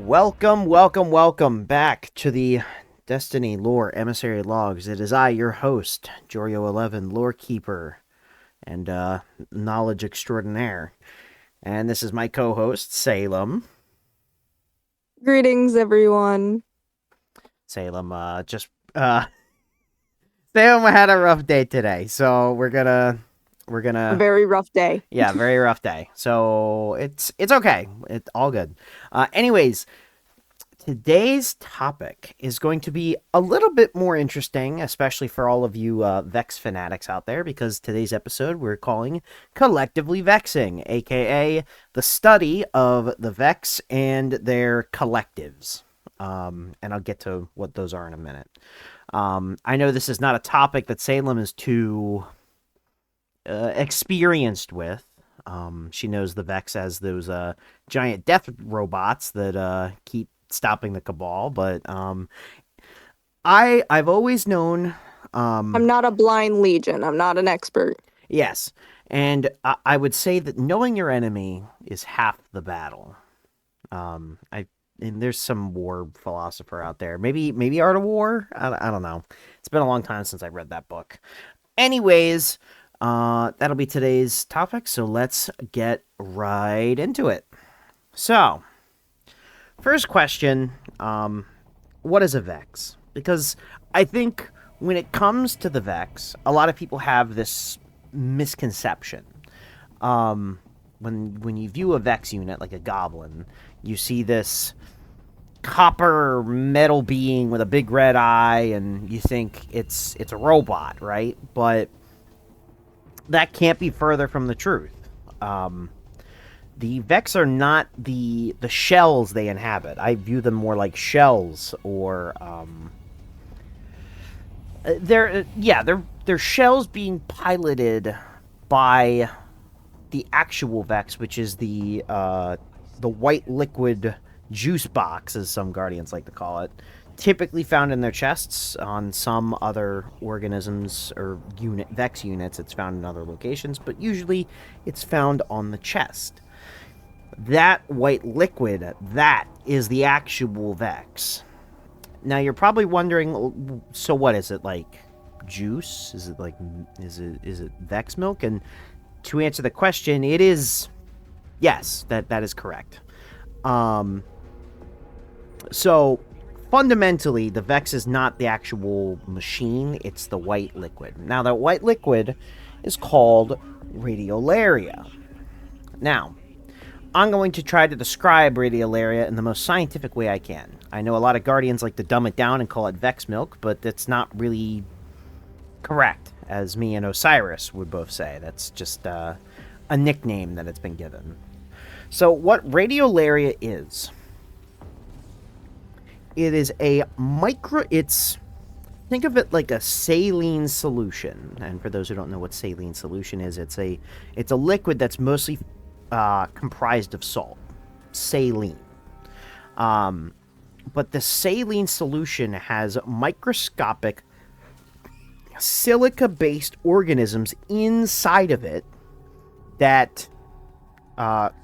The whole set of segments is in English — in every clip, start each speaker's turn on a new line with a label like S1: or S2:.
S1: Welcome back to the Destiny Lore Emissary Logs. It is I, your host, Jorio11, Lore Keeper, and Knowledge Extraordinaire. And this is my co-host, Salem.
S2: Greetings, everyone.
S1: Salem, Salem had a rough day today, so we're gonna...
S2: A very rough day.
S1: Yeah, very rough day. So it's okay. It's all good. Anyways, today's topic is going to be a little bit more interesting, especially for all of you Vex fanatics out there, because today's episode we're calling Collectively Vexing, aka the study of the Vex and their collectives. And I'll get to what those are in a minute. I know this is not a topic that Salem is too experienced with. She knows the Vex as those giant death robots that keep stopping the Cabal, but I've always known
S2: I'm not a blind legion. I'm not an expert.
S1: Yes, and I would say that knowing your enemy is half the battle. And there's some war philosopher out there, maybe Art of War. I don't know. It's been a long time since I read that book. Anyways, that'll be today's topic, so let's get right into it. So, first question, what is a Vex? Because I think when it comes to the Vex, a lot of people have this misconception. When you view a Vex unit, like a goblin, you see this copper metal being with a big red eye, and you think it's a robot, right? But that can't be further from the truth. The Vex are not the shells they inhabit. I view them more like shells, or they're shells being piloted by the actual Vex, which is the white liquid juice box, as some Guardians like to call it. Typically found in their chests. On some other organisms or Vex units, it's found in other locations, but usually it's found on the chest. That white liquid, that is the actual Vex. Now you're probably wondering, so what is it, like juice? Is it Vex milk? And to answer the question, it is, yes, that is correct. So fundamentally, the Vex is not the actual machine, it's the white liquid. Now, that white liquid is called radiolaria. Now, I'm going to try to describe radiolaria in the most scientific way I can. I know a lot of Guardians like to dumb it down and call it Vex milk, but that's not really correct, as me and Osiris would both say. That's just a nickname that it's been given. So, what radiolaria is... It is think of it like a saline solution. And for those who don't know what saline solution is, it's a liquid that's mostly comprised of salt. Saline. But the saline solution has microscopic silica-based organisms inside of it that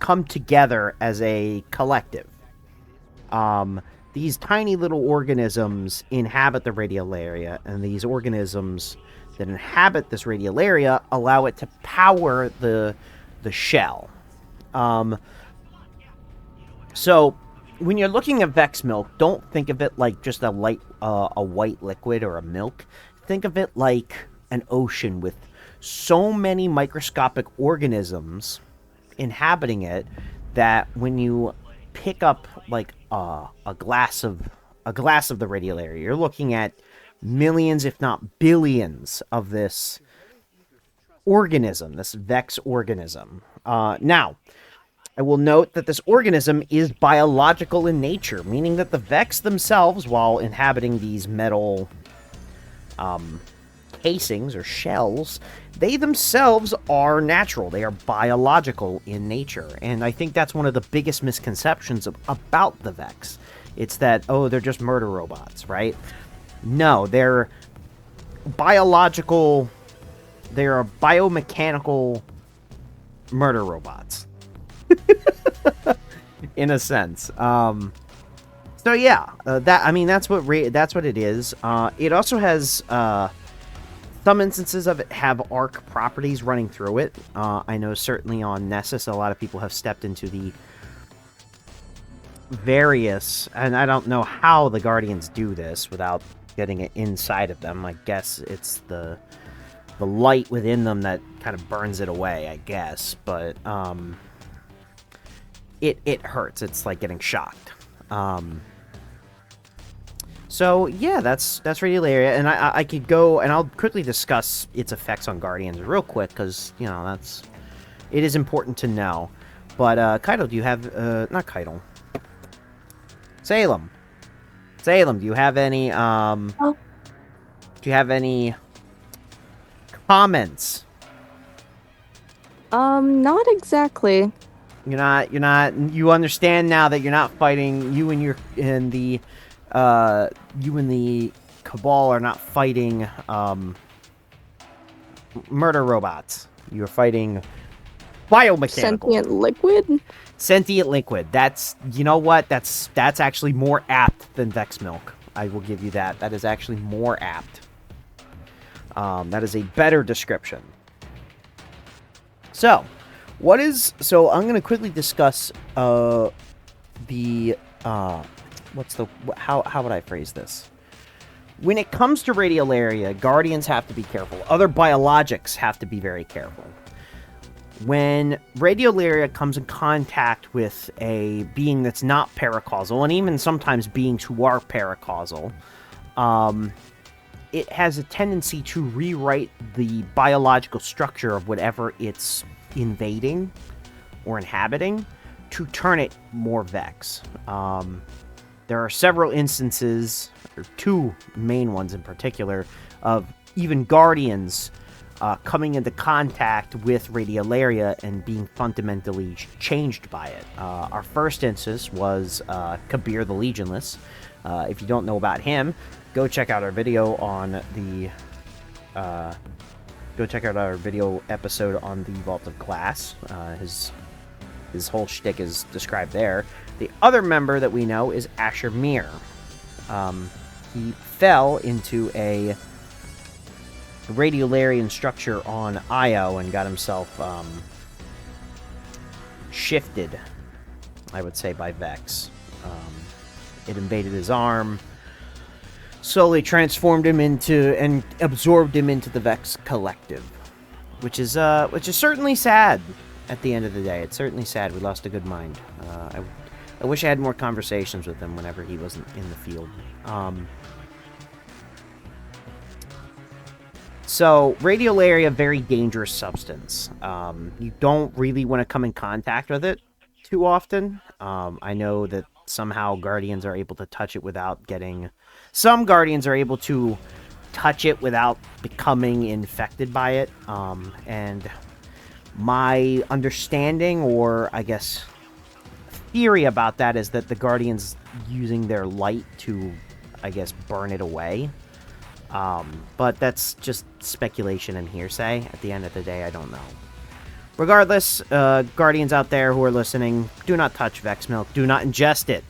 S1: come together as a collective. These tiny little organisms inhabit the radiolaria, and these organisms that inhabit this radiolaria allow it to power the shell. So, when you're looking at Vex milk, don't think of it like just a white liquid or a milk. Think of it like an ocean with so many microscopic organisms inhabiting it that when you pick up like a glass of the radiolaria, you're looking at millions, if not billions, of this organism, this Vex organism. Now, I will note that this organism is biological in nature, meaning that the Vex themselves, while inhabiting these metal casings or shells, they themselves are natural. They are biological in nature. And I think that's one of the biggest misconceptions about the Vex. It's that, they're just murder robots, right? No, they're biological. They're biomechanical murder robots. In a sense. So yeah, that's what it is. It also has some instances of it have arc properties running through it. I know certainly on Nessus, a lot of people have stepped into the various, and I don't know how the Guardians do this without getting it inside of them. I guess it's the light within them that kind of burns it away, I guess. But it hurts. It's like getting shocked. So yeah, that's Radiolaria, and I could go and I'll quickly discuss its effects on Guardians real quick because it is important to know. But Keitel, do you have not Keitel? Salem, do you have any do you have any comments?
S2: Not exactly.
S1: You understand now that you're not fighting, you and the Cabal are not fighting murder robots. You're fighting biomechanical. Sentient liquid. That's, you know what? That's actually more apt than Vex Milk. I will give you that. That is actually more apt. That is a better description. So, I'm going to quickly discuss how would I phrase this? When it comes to Radiolaria, Guardians have to be careful. Other biologics have to be very careful. When Radiolaria comes in contact with a being that's not paracausal, and even sometimes beings who are paracausal, it has a tendency to rewrite the biological structure of whatever it's invading or inhabiting to turn it more Vex. There are several instances, or two main ones in particular, of even Guardians coming into contact with Radiolaria and being fundamentally changed by it. Our first instance was Kabir the Legionless. If you don't know about him, go check out our video on the episode on the Vault of Glass. His whole shtick is described there. The other member that we know is Asher Mir. He fell into a Radiolarian structure on Io and got himself shifted, I would say, by Vex. It invaded his arm, slowly transformed him into and absorbed him into the Vex collective, which is certainly sad. At the end of the day, it's certainly sad. We lost a good mind. I wish I had more conversations with him whenever he wasn't in the field. So, Radiolaria, very dangerous substance. You don't really want to come in contact with it too often. I know that somehow Guardians are able to touch it without getting... Some Guardians are able to touch it without becoming infected by it. And my understanding, or I guess theory about that, is that the Guardians using their light to, I guess, burn it away. But that's just speculation and hearsay. At the end of the day, I don't know. Regardless, Guardians out there who are listening, do not touch Vex Milk. Do not ingest it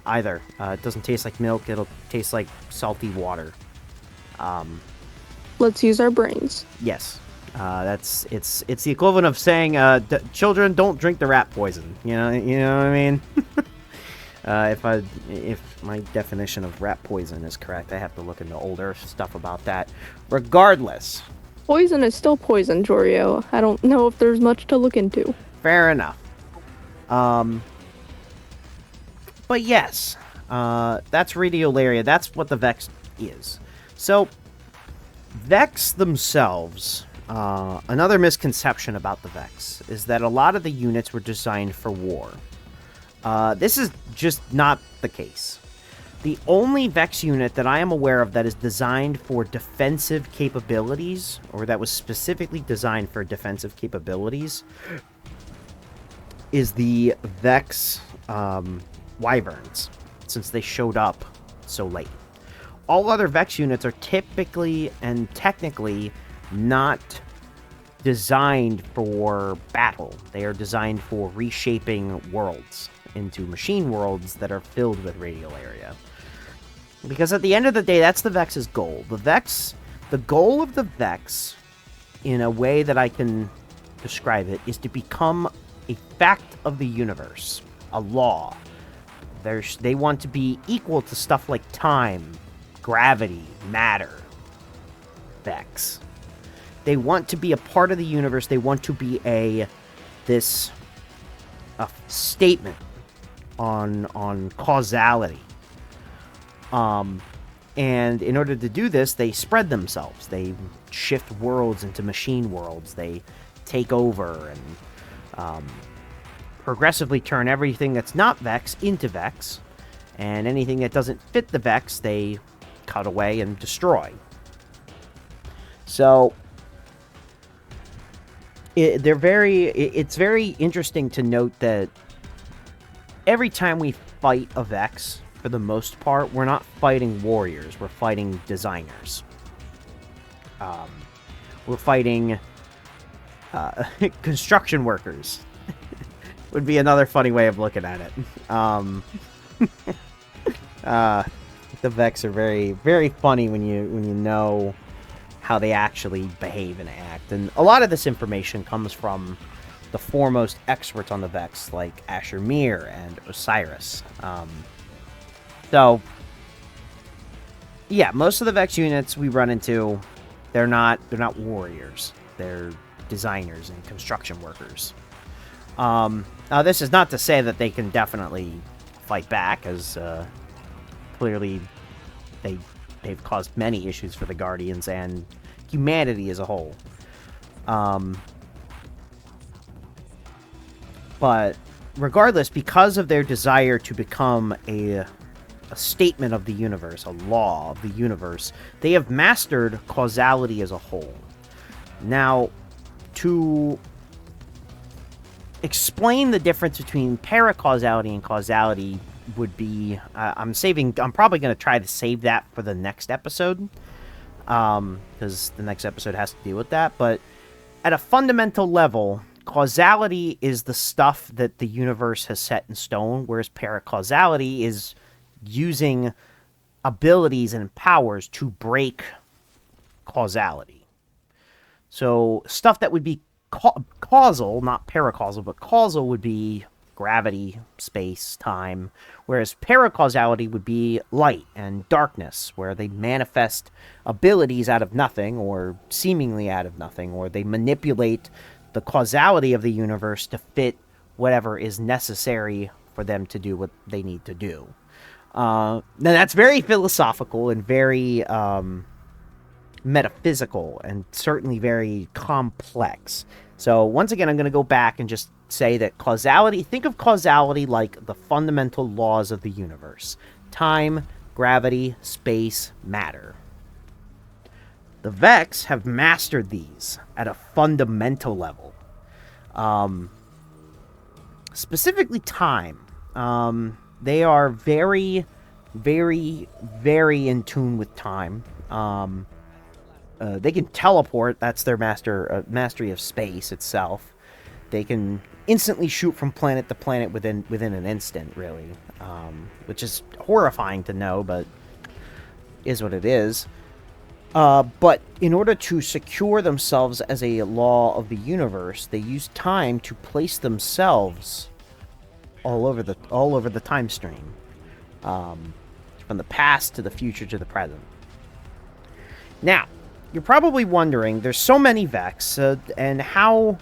S1: either. It doesn't taste like milk. It'll taste like salty water.
S2: Let's use our brains.
S1: Yes. It's the equivalent of saying, children, don't drink the rat poison. You know what I mean? If my definition of rat poison is correct, I have to look into older stuff about that. Regardless,
S2: poison is still poison, Jorio. I don't know if there's much to look into.
S1: Fair enough. But yes, that's Radiolaria. That's what the Vex is. So, Vex themselves, another misconception about the Vex is that a lot of the units were designed for war. This is just not the case. The only Vex unit that I am aware of that is designed for defensive capabilities, or that was specifically designed for defensive capabilities, is the Vex Wyverns, since they showed up so late. All other Vex units are typically and technically not designed for battle. They are designed for reshaping worlds. into machine worlds that are filled with radiolaria. Because at the end of the day, that's the Vex's goal. The goal of the Vex, in a way that I can describe it, is to become a fact of the universe, a law. They want to be equal to stuff like time, gravity, matter. Vex. They want to be a part of the universe. They want to be a statement on causality. And in order to do this, they spread themselves. They shift worlds into machine worlds. They take over and progressively turn everything that's not Vex into Vex. And anything that doesn't fit the Vex, they cut away and destroy. So it's very interesting to note that every time we fight a Vex, for the most part, we're not fighting warriors, we're fighting designers. We're fighting construction workers. Would be another funny way of looking at it. The Vex are very, very funny when you know how they actually behave and act. And a lot of this information comes from the foremost experts on the Vex, like Asher Mir and Osiris. So, yeah, most of the Vex units we run into, they're not warriors. They're designers and construction workers. Now, this is not to say that they can definitely fight back, as clearly they've caused many issues for the Guardians and humanity as a whole. But regardless, because of their desire to become a statement of the universe, a law of the universe, they have mastered causality as a whole. Now, to explain the difference between paracausality and causality would be, I'm probably going to try to save that for the next episode, because the next episode has to deal with that. But at a fundamental level, causality is the stuff that the universe has set in stone, whereas paracausality is using abilities and powers to break causality. So stuff that would be causal, not paracausal, but causal would be gravity, space, time, whereas paracausality would be light and darkness, where they manifest abilities out of nothing, or seemingly out of nothing, or they manipulate the causality of the universe to fit whatever is necessary for them to do what they need to do. Now, that's very philosophical and very metaphysical, and certainly very complex. So once again, I'm going to go back and just say that causality, think of causality like the fundamental laws of the universe: time, gravity, space, matter. The Vex have mastered these at a fundamental level. Specifically time. They are very, very, very in tune with time. They can teleport. That's their mastery of space itself. They can instantly shoot from planet to planet within an instant, really, which is horrifying to know, but is what it is. But in order to secure themselves as a law of the universe, they use time to place themselves all over the time stream, from the past to the future to the present. Now, you're probably wondering, there's so many Vex, and how,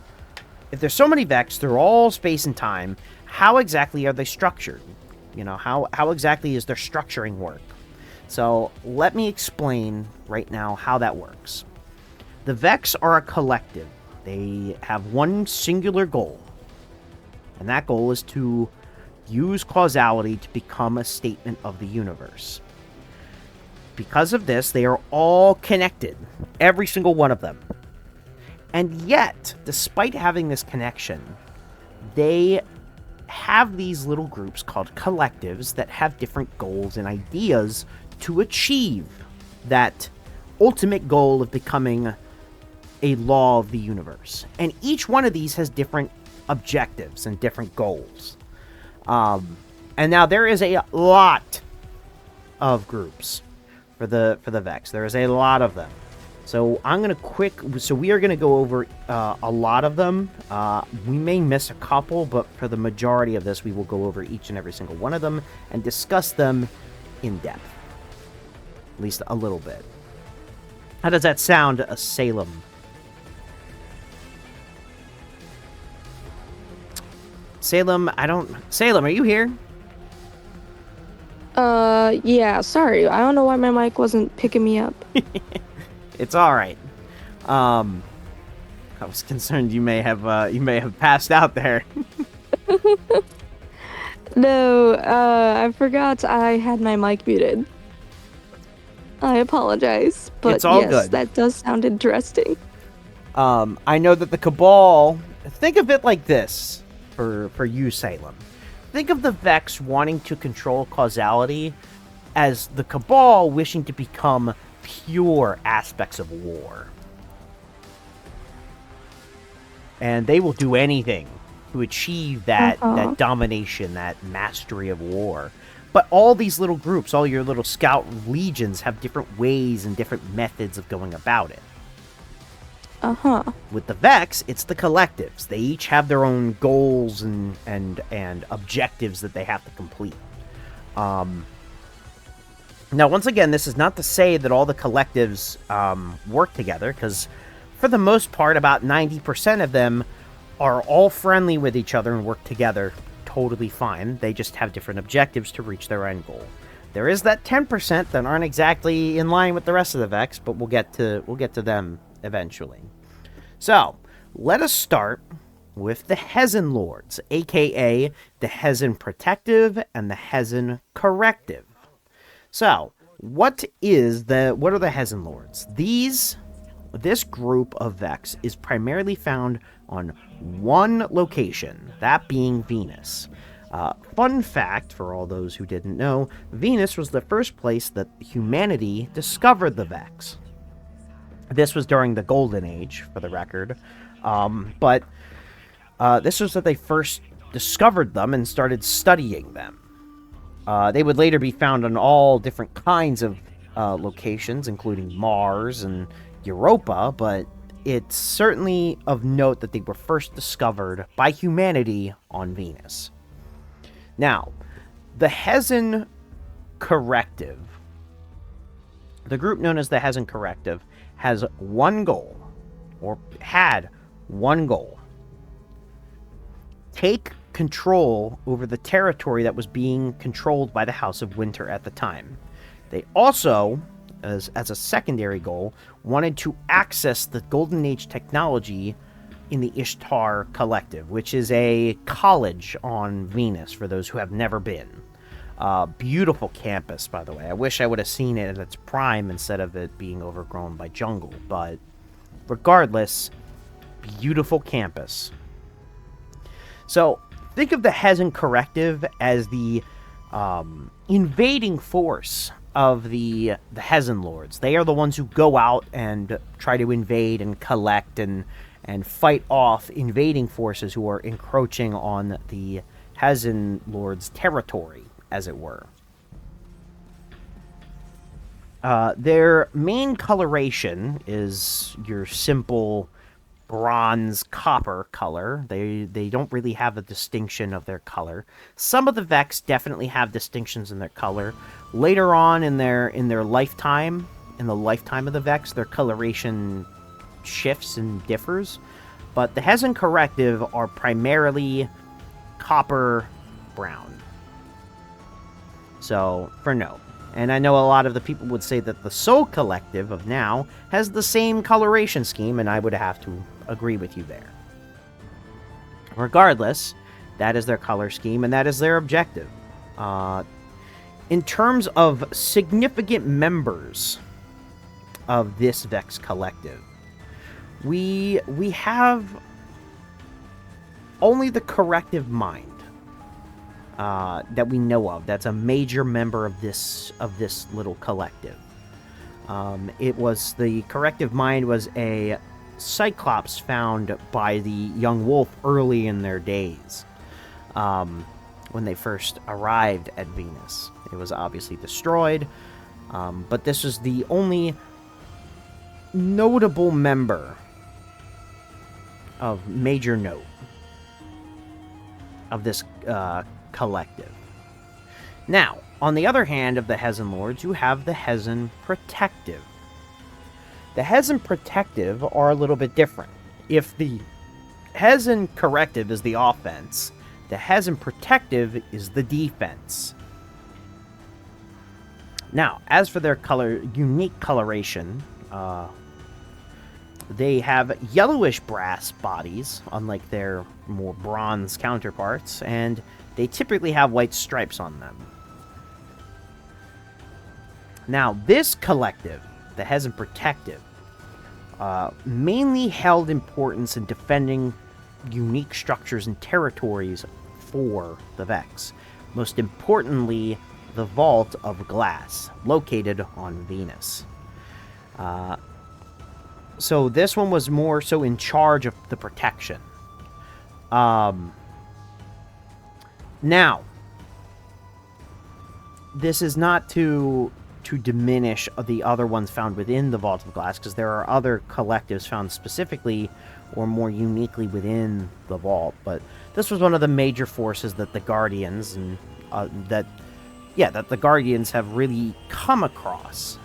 S1: if there's so many Vex, they're all space and time, how exactly are they structured? You know, how exactly is their structuring work? So, let me explain right now how that works. The Vex are a collective. They have one singular goal, and that goal is to use causality to become a statement of the universe. Because of this, they are all connected, every single one of them. And yet, despite having this connection, they have these little groups called collectives that have different goals and ideas to achieve that ultimate goal of becoming a law of the universe. And each one of these has different objectives and different goals. And now there is a lot of groups for the Vex. There is a lot of them. So we are gonna go over a lot of them. We may miss a couple, but for the majority of this, we will go over each and every single one of them and discuss them in depth, at least a little bit. How does that sound, Salem? Salem, Salem, are you here?
S2: Yeah, sorry. I don't know why my mic wasn't picking me up.
S1: It's all right. I was concerned you may have passed out there.
S2: No, I forgot I had my mic muted. I apologize, but
S1: It's all
S2: yes,
S1: good.
S2: that does sound interesting.
S1: I know that the Cabal, think of it like this for you, Salem. Think of the Vex wanting to control causality as the Cabal wishing to become pure aspects of war. And they will do anything to achieve that domination, that mastery of war. But all these little groups, all your little scout legions, have different ways and different methods of going about it. With the Vex, it's the collectives. They each have their own goals and objectives that they have to complete. Now, once again, this is not to say that all the collectives work together, because for the most part, about 90% of them are all friendly with each other and work together totally fine. They just have different objectives to reach their end goal. There is that 10% that aren't exactly in line with the rest of the Vex, but we'll get to them eventually. So, let us start with the Hezen Lords, aka the Hezen Protective and the Hezen Corrective. So, what are the Hezen Lords? This group of Vex is primarily found on one location, that being Venus. Fun fact for all those who didn't know, Venus was the first place that humanity discovered the Vex. This was during the Golden Age, for the record, but this was that they first discovered them and started studying them. They would later be found on all different kinds of locations, including Mars and Europa, but it's certainly of note that they were first discovered by humanity on Venus. Now, the Hezen Corrective, the group known as the Hezen Corrective, has one goal, or had one goal: take control over the territory that was being controlled by the House of Winter at the time. They also, as a secondary goal, wanted to access the Golden Age technology in the Ishtar Collective, which is a college on Venus for those who have never been. Beautiful campus, by the way. I wish I would have seen it at its prime instead of it being overgrown by jungle, but regardless, beautiful campus. So, think of the Hezen Corrective as the invading force of the Hezen Lords. They are the ones who go out and try to invade and collect and fight off invading forces who are encroaching on the Hezen Lords' territory, as it were. Their main coloration is your simple bronze copper color. They don't really have a distinction of their color. Some of the Vex definitely have distinctions in their color. Later on in their lifetime, in the lifetime of the Vex, their coloration shifts and differs. But the Hezen Corrective are primarily copper brown. So, for note. And I know a lot of the people would say that the Soul Collective of now has the same coloration scheme, and I would have to agree with you there. Regardless, that is their color scheme, and that is their objective. In terms of significant members of this Vex Collective, we have only the Corrective Mind that we know of. That's a major member of this little collective. The Corrective Mind was a Cyclops found by the young wolf early in their days. when they first arrived at Venus. It was obviously destroyed, but this was the only notable member of major note of this collective. Now, on the other hand of the Hezen Lords, you have the Hezen Protective. The Hezen Protective are a little bit different. If the Hezen Corrective is the offense, the Hezen Protective is the defense. Now, as for their unique coloration, they have yellowish brass bodies, unlike their more bronze counterparts, and they typically have white stripes on them. Now, this collective, the Hezen Protective, mainly held importance in defending unique structures and territories for the Vex. Most importantly, the Vault of Glass, located on Venus. So this one was more so in charge of the protection. Now, this is not to diminish the other ones found within the Vault of Glass, because there are other collectives found specifically or more uniquely within the Vault, but this was one of the major forces that the Guardians and that the Guardians have really come across.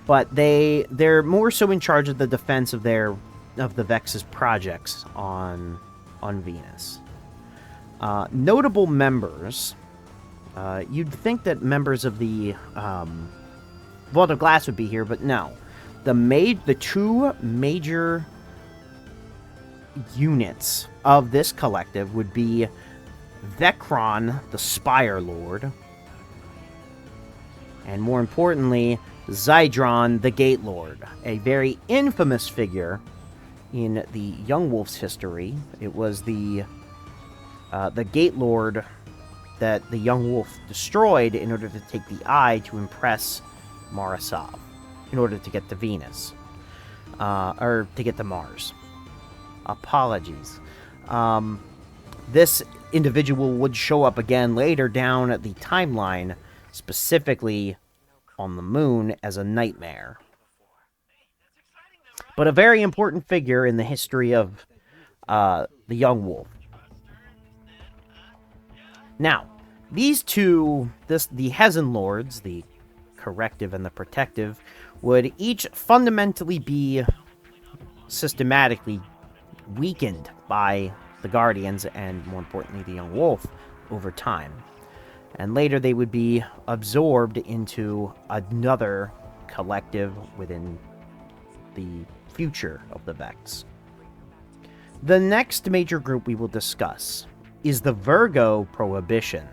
S1: But they're more so in charge of the defense of the Vex's projects on Venus. Notable members. You'd think that members of the Vault of Glass would be here, but no. The two major units of this collective would be Vecron, the Spire Lord, and more importantly, Zydron, the Gate Lord, a very infamous figure in the Young Wolf's history. It was the Gate Lord that the Young Wolf destroyed in order to take the Eye to impress Marasov, in order to get to Venus. Or to get to Mars. Apologies. This individual would show up again later down at the timeline, specifically on the moon, as a nightmare. But a very important figure in the history of the Young Wolf. Now, these two, the Hezen Lords, the Corrective and the Protective, would each fundamentally be systematically weakened by the Guardians and, more importantly, the Young Wolf over time. And later they would be absorbed into another collective within the future of the Vex. The next major group we will discuss is the Virgo Prohibition.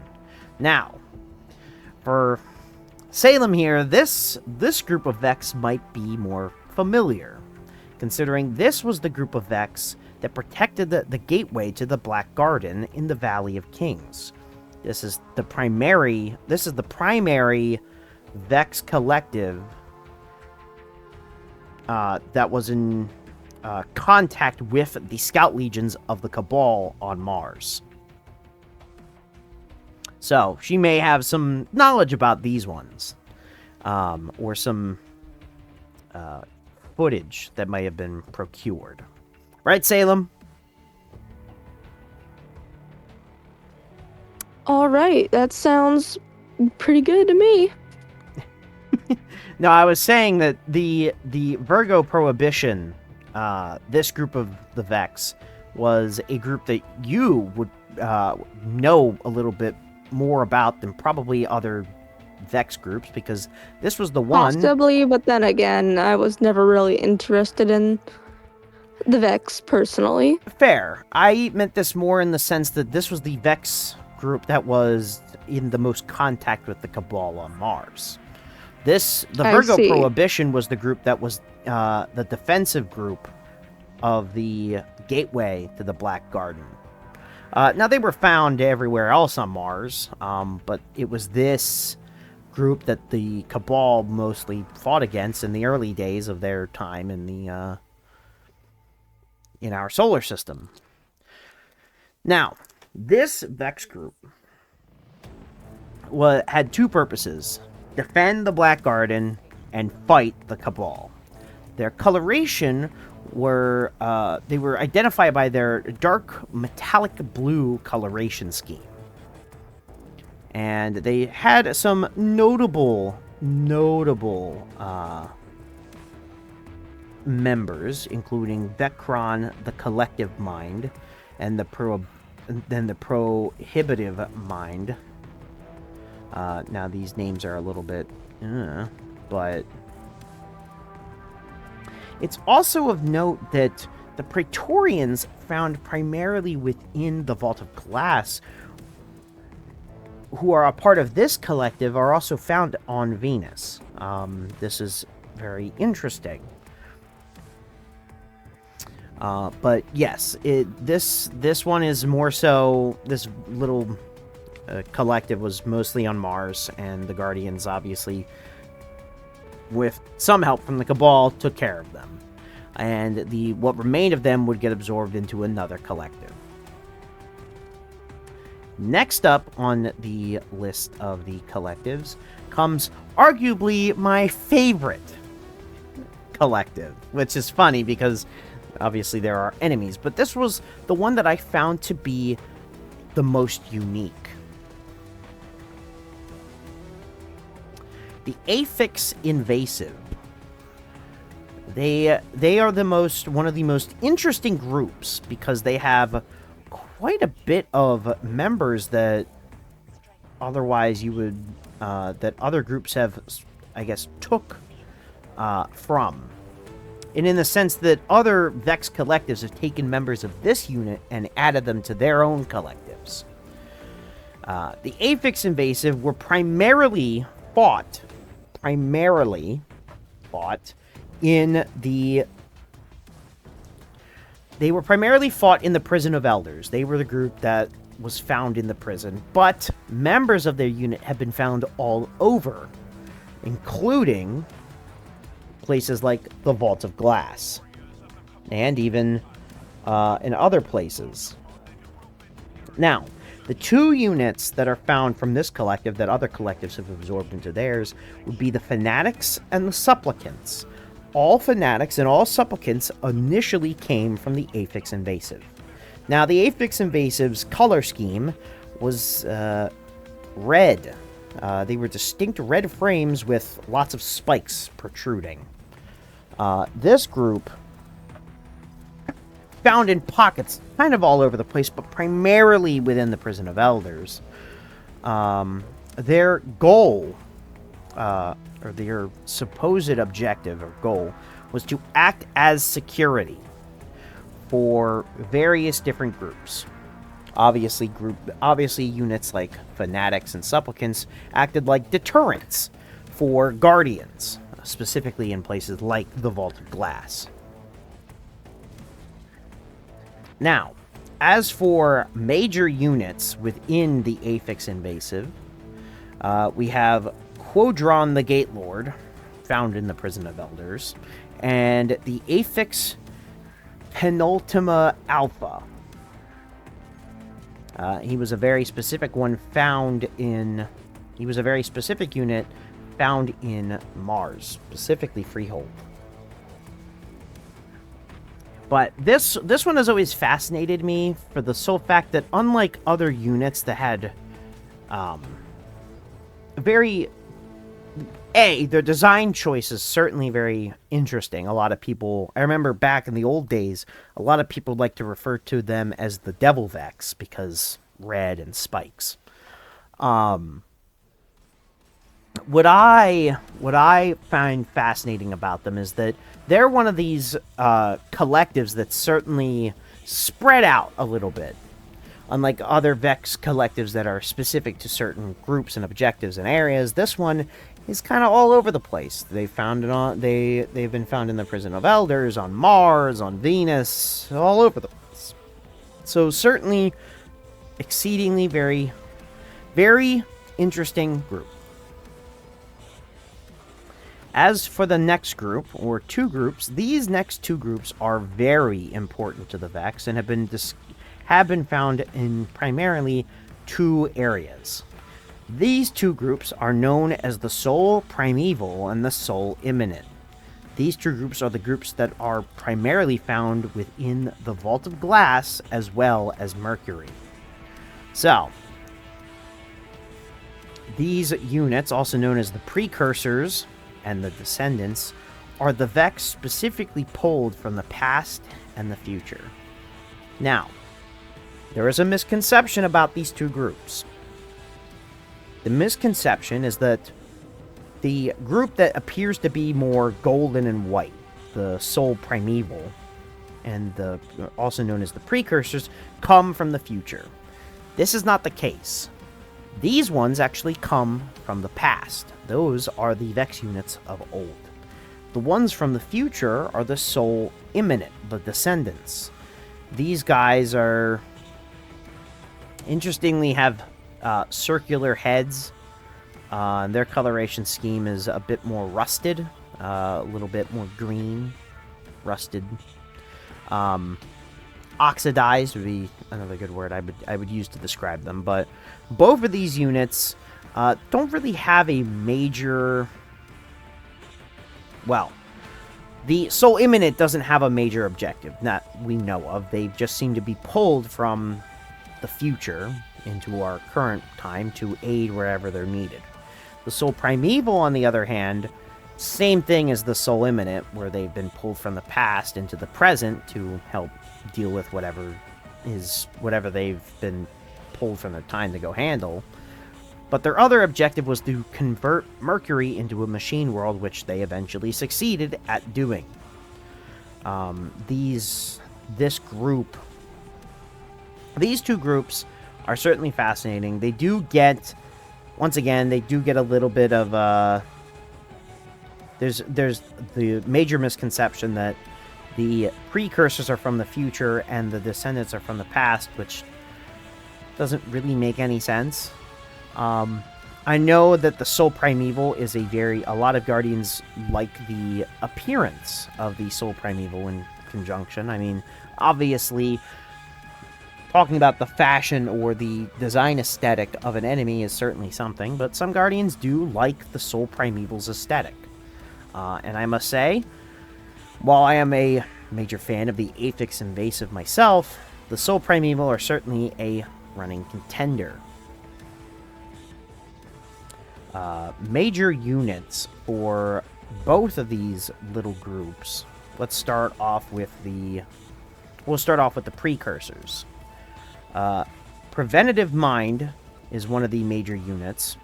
S1: Now, for Salem here, this group of Vex might be more familiar, considering this was the group of Vex that protected the gateway to the Black Garden in the Valley of Kings. This is the primary Vex collective that was in contact with the scout legions of the Cabal on Mars. So, she may have some knowledge about these ones. Or some footage that may have been procured. Right, Salem?
S2: All right, that sounds pretty good to me.
S1: No, I was saying that the Virgo Prohibition, this group of the Vex, was a group that you would know a little bit more about than probably other Vex groups, because this was the one...
S2: Possibly, but then again, I was never really interested in the Vex, personally.
S1: Fair. I meant this more in the sense that this was the Vex group that was in the most contact with the Cabal on Mars. The Virgo Prohibition was the group that was the defensive group of the gateway to the Black Garden. Now, they were found everywhere else on Mars, but it was this group that the Cabal mostly fought against in the early days of their time in our solar system. Now, this Vex group had two purposes: defend the Black Garden and fight the Cabal. Their coloration they were identified by their dark metallic blue coloration scheme. And they had some notable members, including Vecron, the Collective Mind, and the Prohibitive Mind. Now these names are a little bit, but it's also of note that the Praetorians, found primarily within the Vault of Glass, who are a part of this collective, are also found on Venus. This is very interesting. But yes, this one is more so, this little collective was mostly on Mars, and the Guardians, obviously, with some help from the Cabal, took care of them. And what remained of them would get absorbed into another collective. Next up on the list of the collectives comes arguably my favorite collective, which is funny because obviously there are enemies, but this was the one that I found to be the most unique. The Affix Invasive. They are one of the most interesting groups because they have quite a bit of members that otherwise you would that other groups have, I guess, took from. And in the sense that other Vex collectives have taken members of this unit and added them to their own collectives. The Affix Invasive were primarily fought in the... They were primarily fought in the Prison of Elders. They were the group that was found in the prison, but members of their unit have been found all over, including places like the Vault of Glass, and even in other places. Now, the two units that are found from this collective that other collectives have absorbed into theirs would be the Fanatics and the Supplicants. All Fanatics and all Supplicants initially came from the Affix Invasive. Now, the Affix Invasive's color scheme was red. They were distinct red frames with lots of spikes protruding. This group, found in pockets kind of all over the place, but primarily within the Prison of Elders. Their goal, or their supposed objective or goal, was to act as security for various different groups. Obviously, units like Fanatics and Supplicants acted like deterrents for Guardians, specifically in places like the Vault of Glass. Now, as for major units within the Affix Invasive, we have Quodron the Gate Lord, found in the Prison of Elders, and the Affix Penultima Alpha. He was a very specific one He was a very specific unit found in Mars, specifically Freehold. But this one has always fascinated me for the sole fact that, unlike other units that had their design choice is certainly very interesting. A lot of people, I remember back in the old days, a lot of people like to refer to them as the Devil Vex because red and spikes. What I find fascinating about them is that they're one of these collectives that certainly spread out a little bit. Unlike other Vex collectives that are specific to certain groups and objectives and areas, this one is kind of all over the place. They've been found in the Prison of Elders, on Mars, on Venus, all over the place. So certainly, exceedingly very, very interesting group. As for the next group, or two groups, these next two groups are very important to the Vex and have been found in primarily 2 areas. These 2 groups are known as the Soul Primeval and the Soul Imminent. These 2 groups are the groups that are primarily found within the Vault of Glass as well as Mercury. So, these units, also known as the Precursors and the Descendants, are the Vex specifically pulled from the past and the future. Now, there is a misconception about these 2 groups. The misconception is that the group that appears to be more golden and white, the Soul Primeval, and the also known as the Precursors, come from the future. This is not the case. These ones actually come from the past. Those are the Vex units of old. The ones from the future are the Soul Imminent, the Descendants. These guys are, interestingly, have circular heads. Their coloration scheme is a bit more rusted, a little bit more green, rusted. Oxidized would be another good word I would use to describe them. But both of these units don't really have a major... Well, the Soul Imminent doesn't have a major objective that we know of. They just seem to be pulled from the future into our current time to aid wherever they're needed. The Soul Primeval, on the other hand, same thing as the Soul Imminent, where they've been pulled from the past into the present to help deal with whatever they've been pulled from their time to go handle. But their other objective was to convert Mercury into a machine world, which they eventually succeeded at doing. These 2 groups are certainly fascinating. They do get, once again, a little bit of there's the major misconception that the Precursors are from the future and the Descendants are from the past, which doesn't really make any sense. I know that the Soul Primeval is a lot of Guardians like the appearance of the Soul Primeval in conjunction. I mean, obviously, talking about the fashion or the design aesthetic of an enemy is certainly something, but some Guardians do like the Soul Primeval's aesthetic. And I must say, while I am a major fan of the Aphix Invasive myself, the Soul Primeval are certainly a running contender. Major units for both of these little groups. Let's start off with the Precursors. Preventative Mind is one of the major units.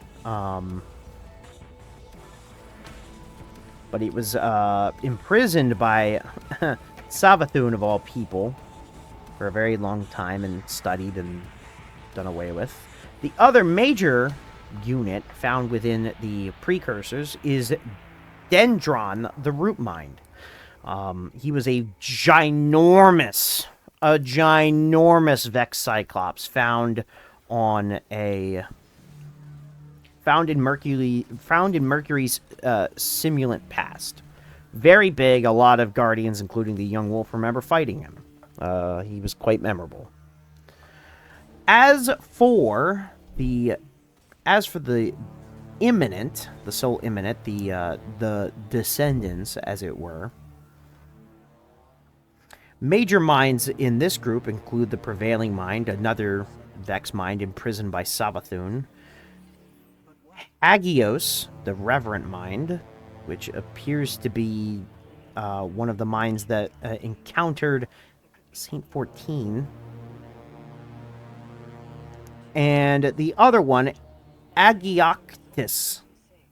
S1: But it was imprisoned by Savathun, of all people, for a very long time and studied and done away with. The other major unit found within the Precursors is Dendron, the Root Mind. He was a ginormous Vex Cyclops found in Mercury's simulant past. Very big. A lot of Guardians, including the Young Wolf, remember fighting him. He was quite memorable. As for the Imminent, the Soul Imminent, the Descendants, as it were. Major minds in this group include the Prevailing Mind, another Vex mind imprisoned by Savathun. Agios, the Reverent Mind, which appears to be one of the minds that encountered Saint 14. And the other one, Agioctis,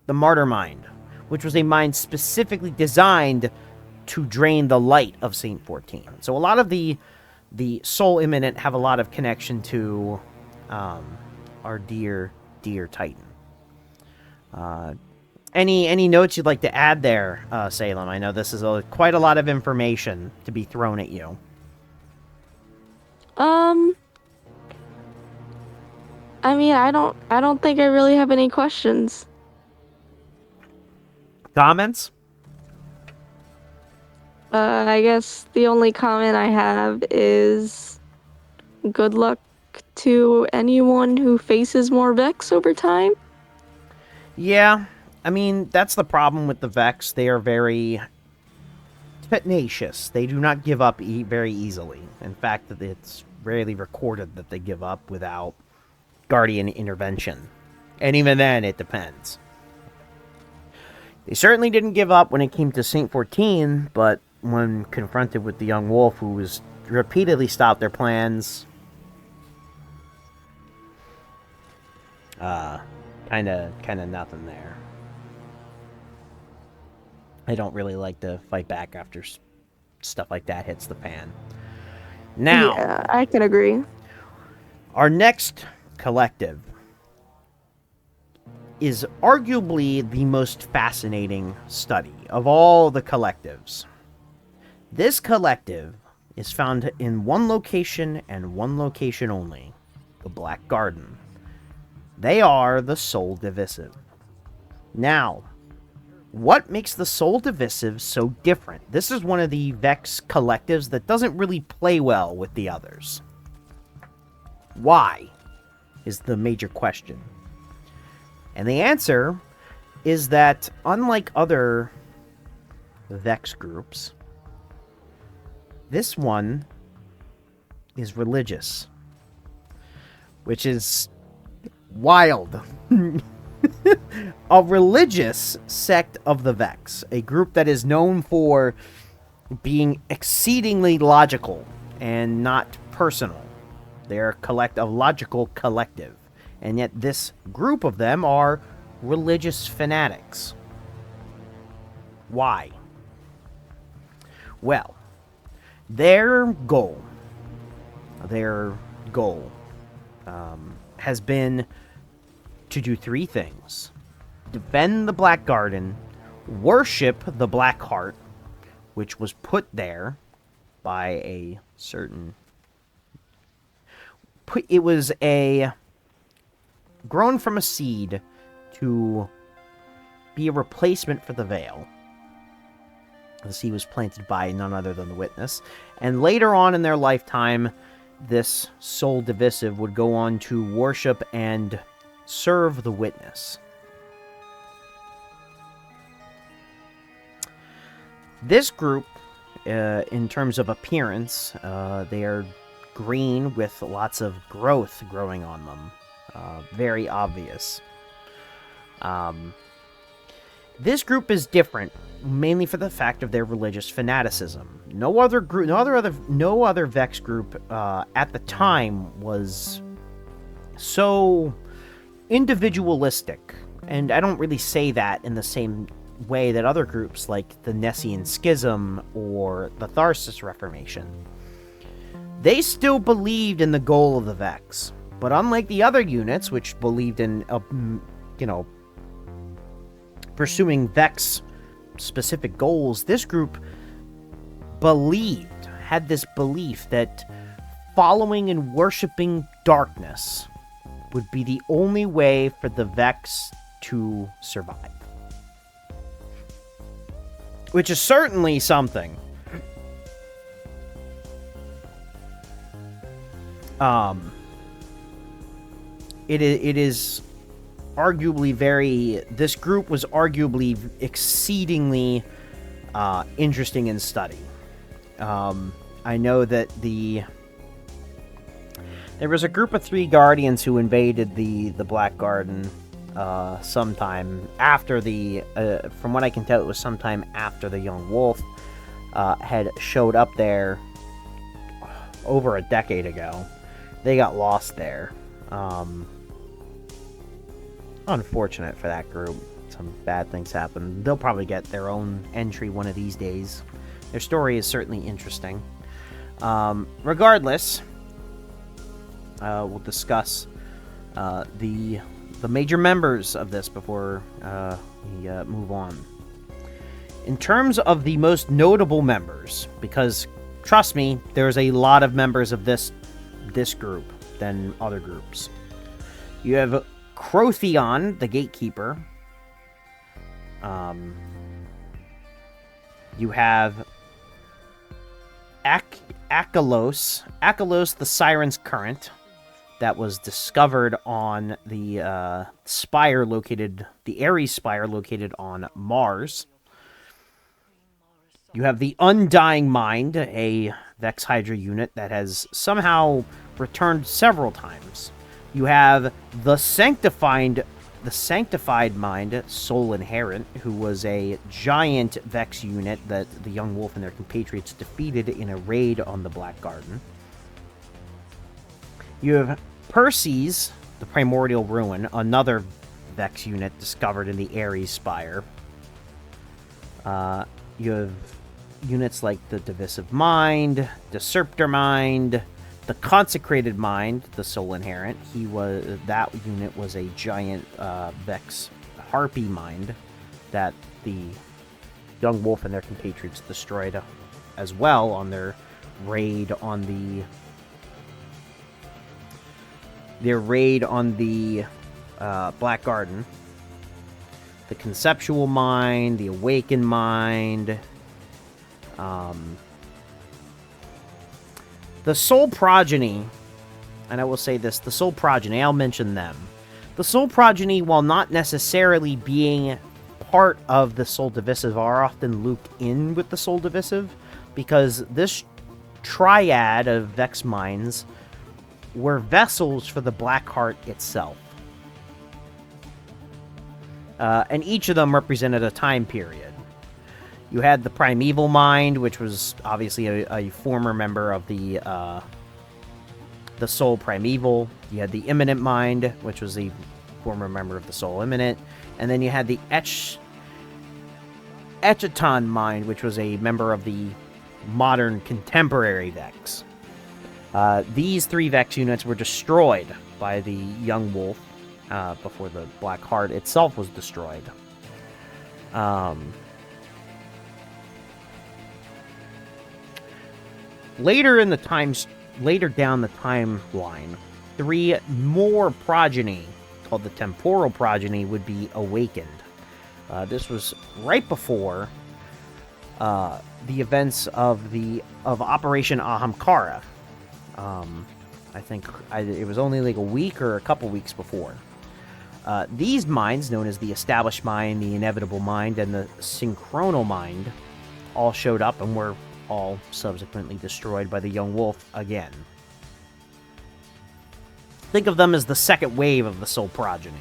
S1: the Martyr Mind, which was a mind specifically designed to drain the light of Saint 14. So a lot of the Soul Imminent have a lot of connection to our dear Titan. Any notes you'd like to add there, Salem? I know this is quite a lot of information to be thrown at you.
S2: I mean, I don't think I really have any questions.
S1: Comments?
S2: I guess the only comment I have is good luck to anyone who faces more Vex over time.
S1: Yeah, I mean, that's the problem with the Vex. They are very tenacious. They do not give up very easily. In fact, it's rarely recorded that they give up without Guardian intervention. And even then, it depends. They certainly didn't give up when it came to Saint 14, but when confronted with the young wolf who was repeatedly stopped their plans, kind of nothing there. I don't really like to fight back after stuff like that hits the fan. Now,
S2: Yeah, I can agree.
S1: our next collective is arguably the most fascinating study of all the collectives. This collective is found in one location and one location only, the Black Garden. They are the Soul Divisive. Now, what makes the Soul Divisive so different? This is one of the Vex collectives that doesn't really play well with the others. Why is the major question. And the answer is that, unlike other Vex groups, this one is religious, which is wild. A religious sect of the Vex, a group that is known for being exceedingly logical and not personal. They're a logical collective. And yet this group of them are religious fanatics. Why? Well, their goal has been to do three things: defend the Black Garden, worship the Black Heart, which was put there by a certain... It was grown from a seed to be a replacement for the veil. The seed was planted by none other than the Witness. And later on in their lifetime, this Soul Divisive would go on to worship and serve the Witness. This group, in terms of appearance, they are green with lots of growth growing on them. Very obvious. This group is different, mainly for the fact of their religious fanaticism. No other Vex group at the time was so individualistic, and I don't really say that in the same way that other groups like the Nessian Schism or the Tharsis Reformation. They still believed in the goal of the Vex, but unlike the other units, which believed in, pursuing Vex specific goals, this group had this belief that following and worshipping darkness would be the only way for the Vex to survive. Which is certainly something. It is arguably this group was arguably exceedingly interesting in study. I know that there was a group of 3 Guardians who invaded the Black Garden sometime after from what I can tell, it was sometime after the Young Wolf had showed up there over a decade ago. They got lost there. Unfortunate for that group. Some bad things happened. They'll probably get their own entry one of these days. Their story is certainly interesting. Regardless, we'll discuss the major members of this before we move on. In terms of the most notable members, because trust me, there's a lot of members of this group than other groups. You have Crotheon, the Gatekeeper. You have Akalos, the Siren's Current, that was discovered on the Ares spire located on Mars. You have the Undying Mind, a Vex Hydra unit that has somehow returned several times. You have the Sanctified Mind, Soul Inherent, who was a giant Vex unit that the Young Wolf and their compatriots defeated in a raid on the Black Garden. You have Perseus, the Primordial Ruin, another Vex unit discovered in the Ares Spire. You have units like the Divisive Mind, Disruptor Mind, the Consecrated Mind, the Soul Inherent. That unit was a giant Vex Harpy Mind that the Young Wolf and their compatriots destroyed as well on their raid on the Black Garden. The Conceptual Mind, the Awakened Mind, the Soul Progeny, and I will say this, the Soul Progeny, I'll mention them. The Soul Progeny, while not necessarily being part of the Soul Divisive, are often looped in with the Soul Divisive, because this triad of Vex Minds were vessels for the Blackheart itself. And each of them represented a time period. You had the Primeval Mind, which was obviously a former member of the Soul Primeval. You had the Imminent Mind, which was a former member of the Soul Imminent. And then you had the Echaton Mind, which was a member of the modern contemporary Vex. These three Vex units were destroyed by the Young Wolf before the Black Heart itself was destroyed. Later down the timeline, three more progeny, called the Temporal Progeny, would be awakened. This was right before the events of Operation Ahamkara. I think it was only like a week or a couple weeks before. These minds, known as the Established Mind, the Inevitable Mind, and the Synchronal Mind, all showed up and were all subsequently destroyed by the Young Wolf again. Think of them as the second wave of the Soul Progeny.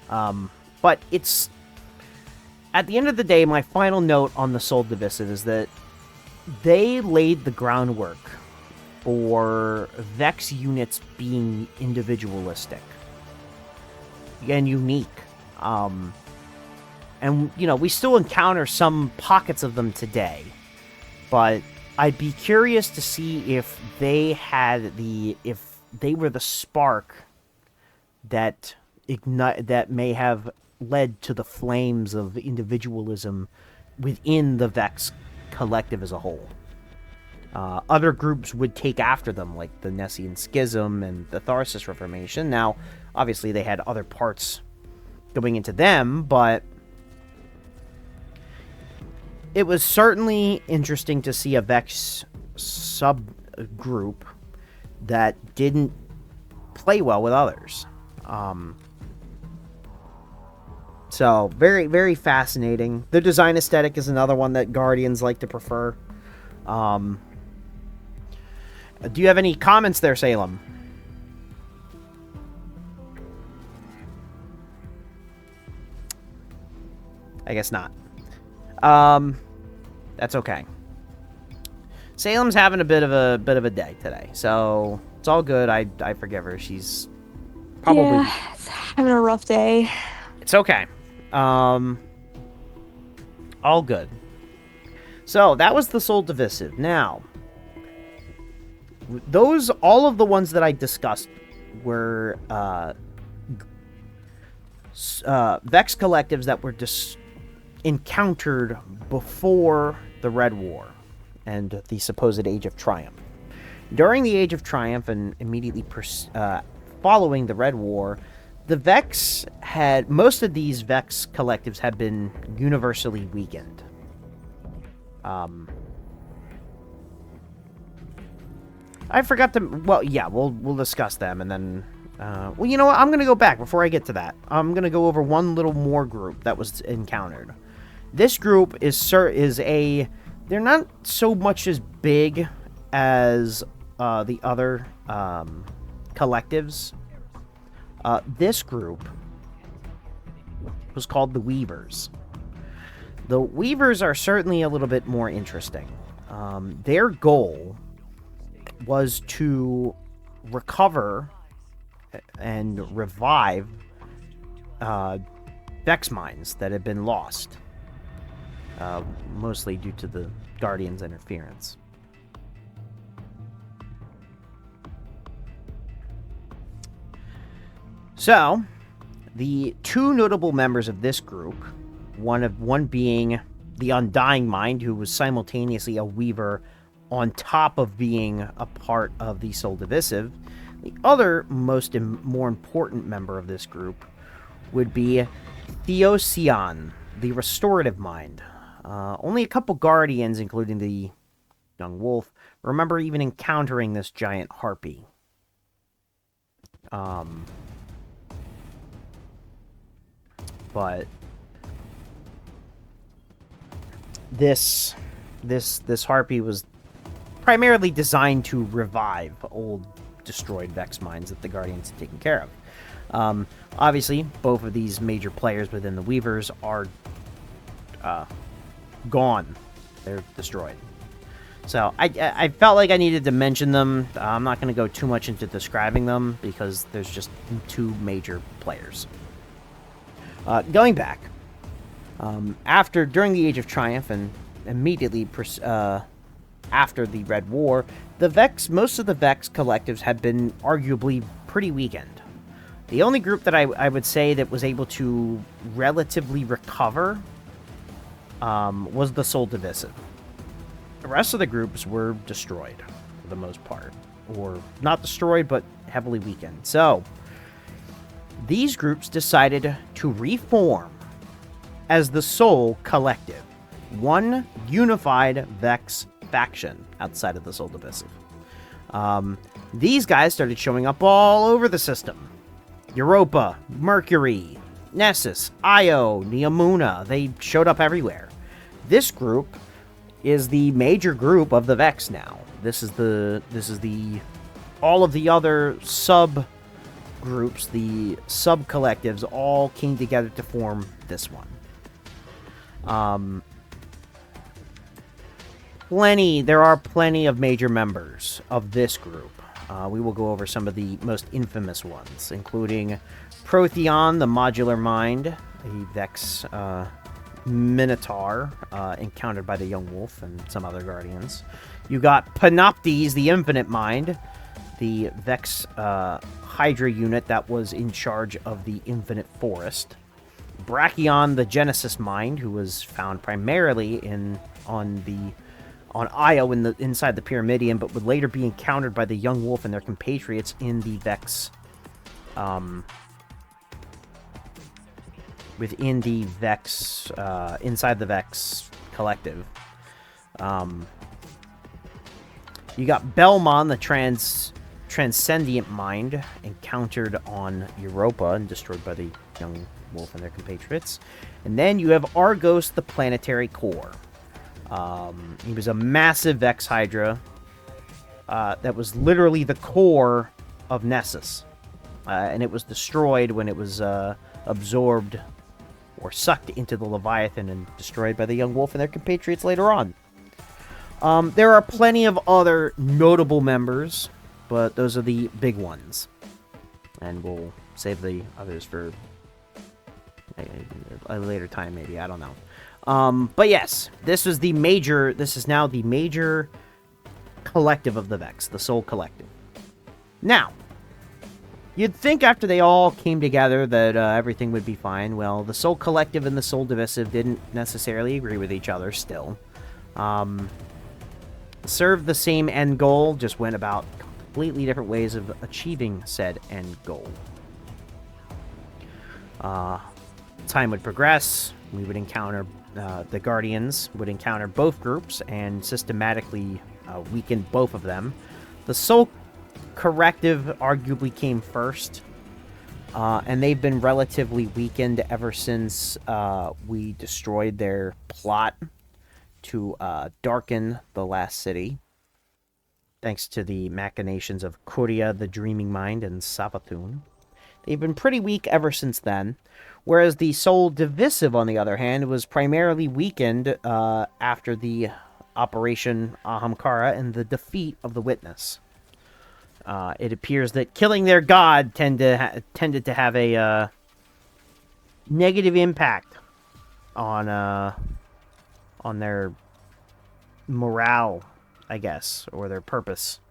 S1: But it's... At the end of the day, my final note on the Soul Divisive is that they laid the groundwork for Vex units being individualistic. Again, unique. And, we still encounter some pockets of them today. But I'd be curious to see if they were the spark that may have led to the flames of individualism within the Vex collective as a whole. Other groups would take after them, like the Nessian Schism and the Tharsis Reformation. Now, obviously, they had other parts going into them, but it was certainly interesting to see a Vex subgroup that didn't play well with others. So, very, very fascinating. The design aesthetic is another one that Guardians like to prefer. Do you have any comments there, Salem? I guess not. That's okay. Salem's having a bit of a day today, so it's all good. I forgive her. She's probably
S2: it's having a rough day.
S1: It's okay. All good. So that was the Soul Divisive. Now, all of the ones that I discussed were Vex collectives that were encountered before the Red War and the supposed Age of Triumph. During the Age of Triumph and immediately following the Red War, most of these Vex collectives had been universally weakened. I forgot to... Well, yeah, we'll discuss them, and then... well, you know what? I'm going to go back before I get to that. I'm going to go over one little more group that was encountered. This group is a... They're not so much as big as the other collectives. This group was called the Weavers. The Weavers are certainly a little bit more interesting. Their goal was to recover and revive Vex mines that had been lost, mostly due to the Guardians' interference. So, the two notable members of this group, one being the Undying Mind, who was simultaneously a Weaver on top of being a part of the Soul Divisive. The other more important member of this group would be Theosion, the Restorative Mind. Only a couple Guardians, including the Young Wolf, remember even encountering this giant harpy. But this harpy was primarily designed to revive old destroyed Vex mines that the Guardians had taken care of. Obviously, both of these major players within the Weavers are gone. They're destroyed. So I felt like I needed to mention them. I'm not going to go too much into describing them because there's just two major players. Going back, during the Age of Triumph and immediately after the Red War, most of the Vex collectives had been arguably pretty weakened. The only group that I would say that was able to relatively recover was the Soul Divisive. The rest of the groups were destroyed, for the most part. Or not destroyed, but heavily weakened. So, these groups decided to reform as the Soul Collective. One unified Vex faction outside of the Soul Divisive. These guys started showing up all over the system. Europa, Mercury, Nessus, Io, Neomuna. They showed up everywhere. This group is the major group of the Vex now. This is the all of the other sub groups, the sub collectives, all came together to form this one. There are plenty of major members of this group. We will go over some of the most infamous ones, including Protheon, the Modular Mind, a Vex Minotaur, encountered by the Young Wolf and some other Guardians. You got Panoptes, the Infinite Mind, the Vex Hydra unit that was in charge of the Infinite Forest. Brachyon, the Genesis Mind, who was found primarily on Io inside the Pyramidion, but would later be encountered by the Young Wolf and their compatriots in the Vex, within the Vex, inside the Vex collective. You got Belmon, the Transcendent Mind, encountered on Europa and destroyed by the Young Wolf and their compatriots. And then you have Argos, the Planetary Core. He was a massive Vex Hydra that was literally the core of Nessus. And it was destroyed when it was absorbed or sucked into the Leviathan and destroyed by the Young Wolf and their compatriots later on. There are plenty of other notable members, but those are the big ones. And we'll save the others for a later time, maybe. I don't know. But yes, this is now the major collective of the Vex, the Soul Collective. Now, you'd think after they all came together that everything would be fine. Well, the Soul Collective and the Soul Divisive didn't necessarily agree with each other still. Served the same end goal, just went about completely different ways of achieving said end goal. Time would progress. We would encounter the Guardians would encounter both groups and systematically weaken both of them. The Soul Corrective arguably came first, and they've been relatively weakened ever since we destroyed their plot to darken the last city, thanks to the machinations of Kuria, the Dreaming Mind, and Savathun. They've been pretty weak ever since then, whereas the Soul Divisive, on the other hand, was primarily weakened after the Operation Ahamkara and the defeat of the Witness. It appears that killing their god tended to have a negative impact on their morale, I guess, or their purpose.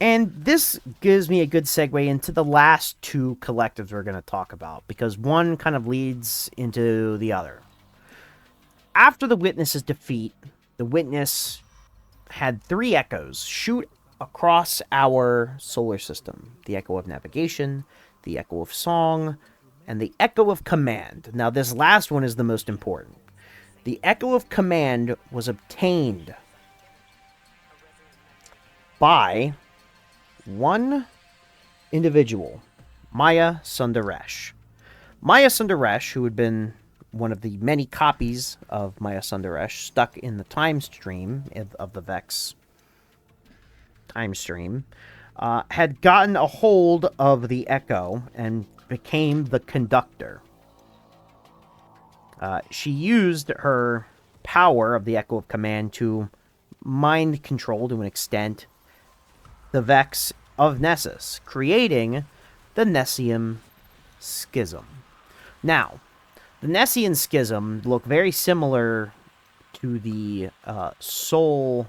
S1: And this gives me a good segue into the last two collectives we're going to talk about, because one kind of leads into the other. After the Witness's defeat, the Witness had 3 echoes shoot across our solar system. The Echo of Navigation, the Echo of Song, and the Echo of Command. Now, this last one is the most important. The Echo of Command was obtained by one individual, Maya Sundaresh. Maya Sundaresh, who had been one of the many copies of Maya Sundaresh stuck in the time stream of the Vex time stream, had gotten a hold of the Echo and became the conductor. She used her power of the Echo of Command to mind control, to an extent, the Vex of Nessus, creating the Nessian Schism. Now, the Nessian Schism look very similar to the Soul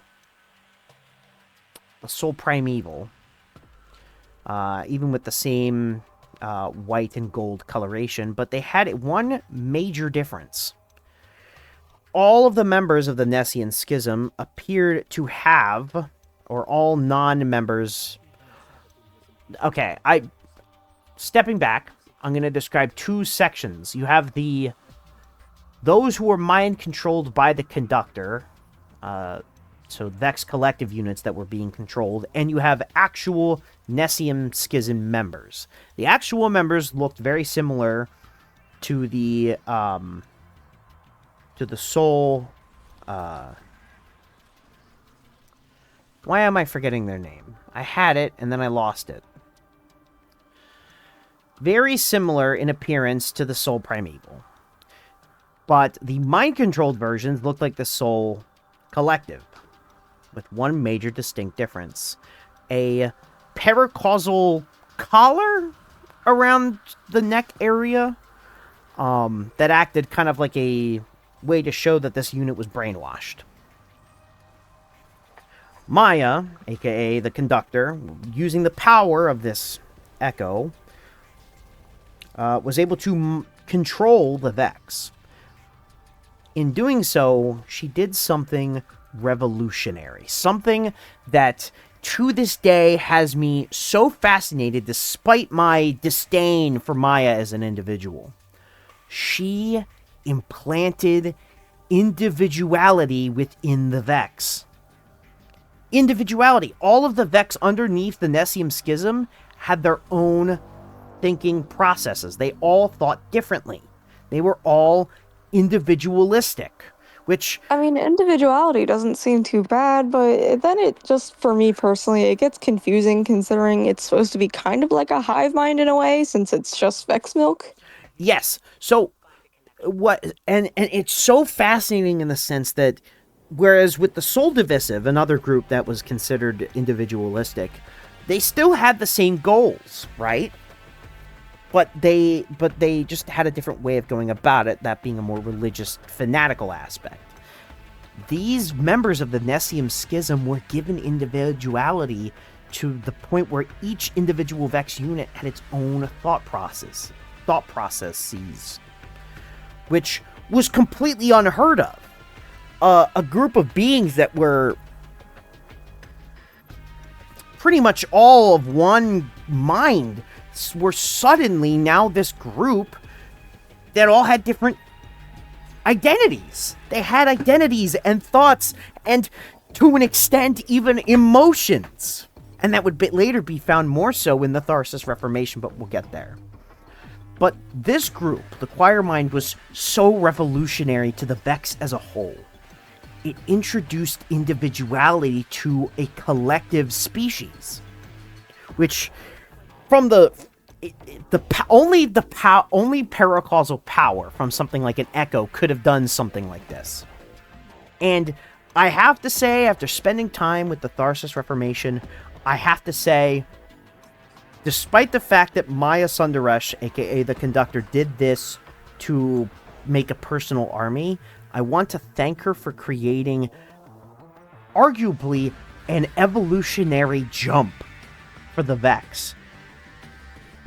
S1: Primeval, even with the same white and gold coloration, but they had one major difference. All of the members of the Nessian Schism appeared to have, or all non-members... Okay, stepping back, I'm going to describe 2 sections. You have those who were mind-controlled by the Conductor, so Vex Collective units that were being controlled, and you have actual Nessian Schism members. The actual members looked very similar to the Soul... why am I forgetting their name? I had it, and then I lost it. Very similar in appearance to the Soul Primeval. But the mind-controlled versions look like the Soul Collective, with one major distinct difference. A paracausal collar around the neck area that acted kind of like a way to show that this unit was brainwashed. Maya, aka the Conductor, using the power of this Echo, was able to control the Vex. In doing so, she did something revolutionary. Something that, to this day, has me so fascinated despite my disdain for Maya as an individual. She implanted individuality within the Vex. Individuality. All of the Vex underneath the Nessian Schism had their own thinking processes. They all thought differently. They were all individualistic, which...
S2: I mean, individuality doesn't seem too bad, but then it just, for me personally, it gets confusing considering it's supposed to be kind of like a hive mind in a way, since it's just Vex milk.
S1: Yes. So, and it's so fascinating in the sense that, whereas with the Soul Divisive, another group that was considered individualistic, they still had the same goals, right? But they just had a different way of going about it, that being a more religious, fanatical aspect. These members of the Nessian Schism were given individuality to the point where each individual Vex unit had its own thought processes, which was completely unheard of. A group of beings that were pretty much all of one mind were suddenly now this group that all had different identities. They had identities and thoughts, and to an extent, even emotions. And that would later be found more so in the Tharsis Reformation, but we'll get there. But this group, the Choir Mind, was so revolutionary to the Vex as a whole. It introduced individuality to a collective species, which, from only paracausal power from something like an Echo could have done something like this. And I have to say, after spending time with the Tharsis Reformation, I have to say, despite the fact that Maya Sundaresh, aka the Conductor, did this to make a personal army, I want to thank her for creating arguably an evolutionary jump for the Vex.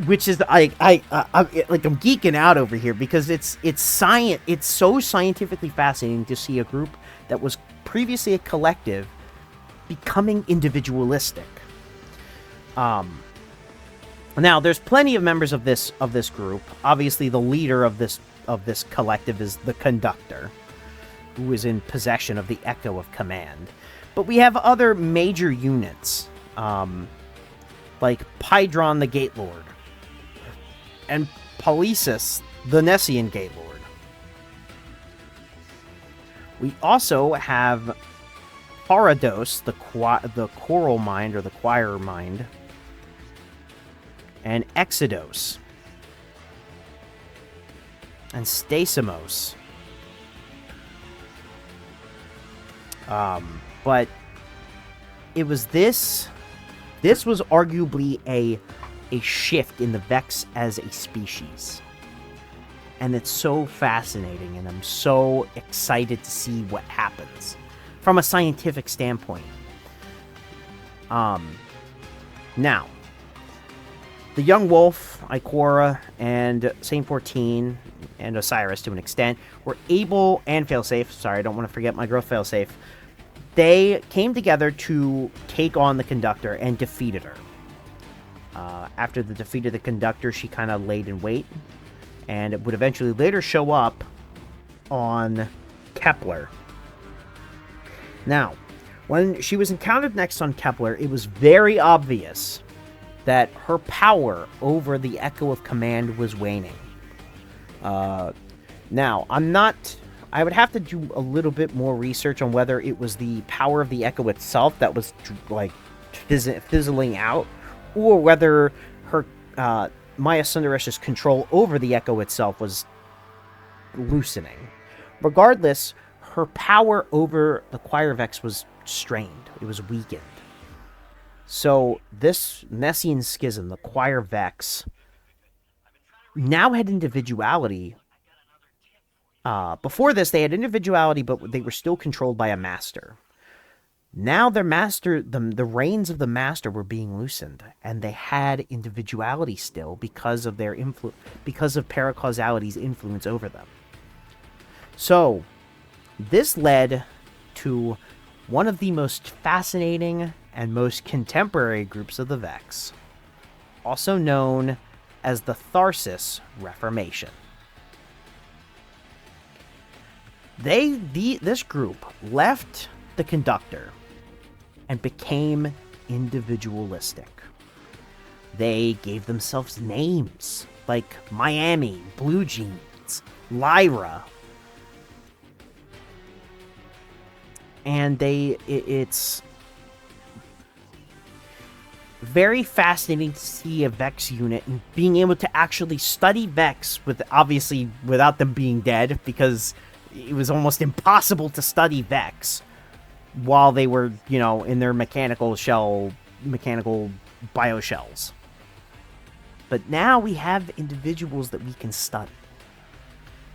S1: Which is, I'm geeking out over here because it's so scientifically fascinating to see a group that was previously a collective becoming individualistic. Now, there's plenty of members of this group. Obviously, the leader of this collective is the Conductor, who is in possession of the Echo of Command. But we have other major units, like Pydron the Gate Lord, and Polysis the Nessian Gate Lord. We also have Parados, the Choral Mind, or the Choir Mind, and Exodus, and Stasimos. But it was this was arguably a shift in the Vex as a species. And it's so fascinating, and I'm so excited to see what happens from a scientific standpoint. Now, the Young Wolf, Ikora, and Saint 14, and Osiris to an extent, were able, and Failsafe, sorry, I don't want to forget my growth Failsafe, they came together to take on the Conductor and defeated her. After the defeat of the Conductor, she kind of laid in wait, and it would eventually later show up on Kepler. Now, when she was encountered next on Kepler, it was very obvious that her power over the Echo of Command was waning. Now, I would have to do a little bit more research on whether it was the power of the Echo itself that was, like, fizzling out, or whether her, Maya Sundaresh's control over the Echo itself was loosening. Regardless, her power over the Choir Vex was strained. It was weakened. So this Messian schism, the Choir Vex, now had individuality. Before this, they had individuality, but they were still controlled by a master. Now their master, the reins of the master were being loosened, and they had individuality still because of their because of paracausality's influence over them. So this led to one of the most fascinating and most contemporary groups of the Vex, also known as the Tharsis Reformation. This group left the Conductor and became individualistic. They gave themselves names like Miami, Blue Jeans, Lyra, and it's very fascinating to see a Vex unit and being able to actually study Vex without them being dead, because it was almost impossible to study Vex while they were, in their mechanical bioshells. But now we have individuals that we can study.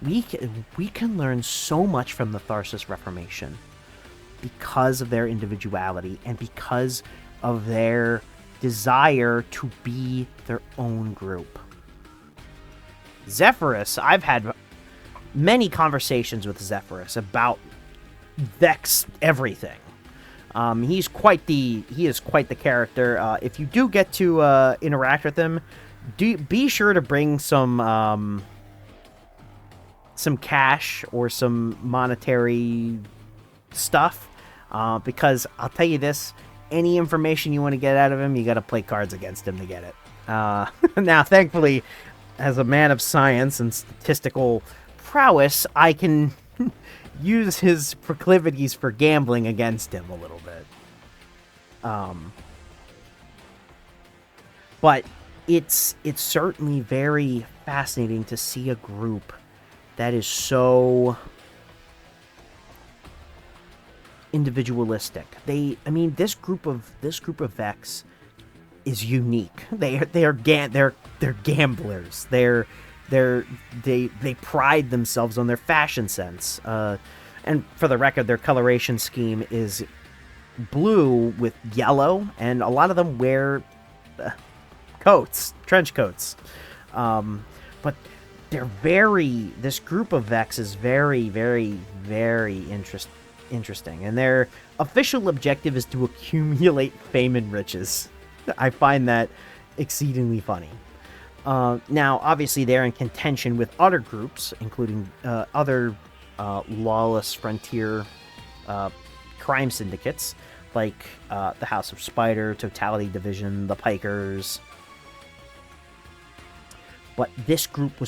S1: We can learn so much from the Tharsis Reformation because of their individuality and because of their desire to be their own group. Zephyrus, I've had many conversations with Zephyrus about Vex everything. He is quite the character. If you do get to interact with him, be sure to bring some cash or some monetary stuff. Because I'll tell you this, any information you want to get out of him, you got to play cards against him to get it. Now, thankfully, as a man of science and statistical prowess, I can use his proclivities for gambling against him a little bit. But it's certainly very fascinating to see a group that is so individualistic. This group of Vex is unique. They're gamblers. They pride themselves on their fashion sense. And for the record, their coloration scheme is blue with yellow, and a lot of them wear trench coats. But this group of Vex is very, very, very interesting. And their official objective is to accumulate fame and riches. I find that exceedingly funny. Now, obviously, they're in contention with other groups, including other lawless frontier crime syndicates, like the House of Spider, Totality Division, the Pikers. But this group they're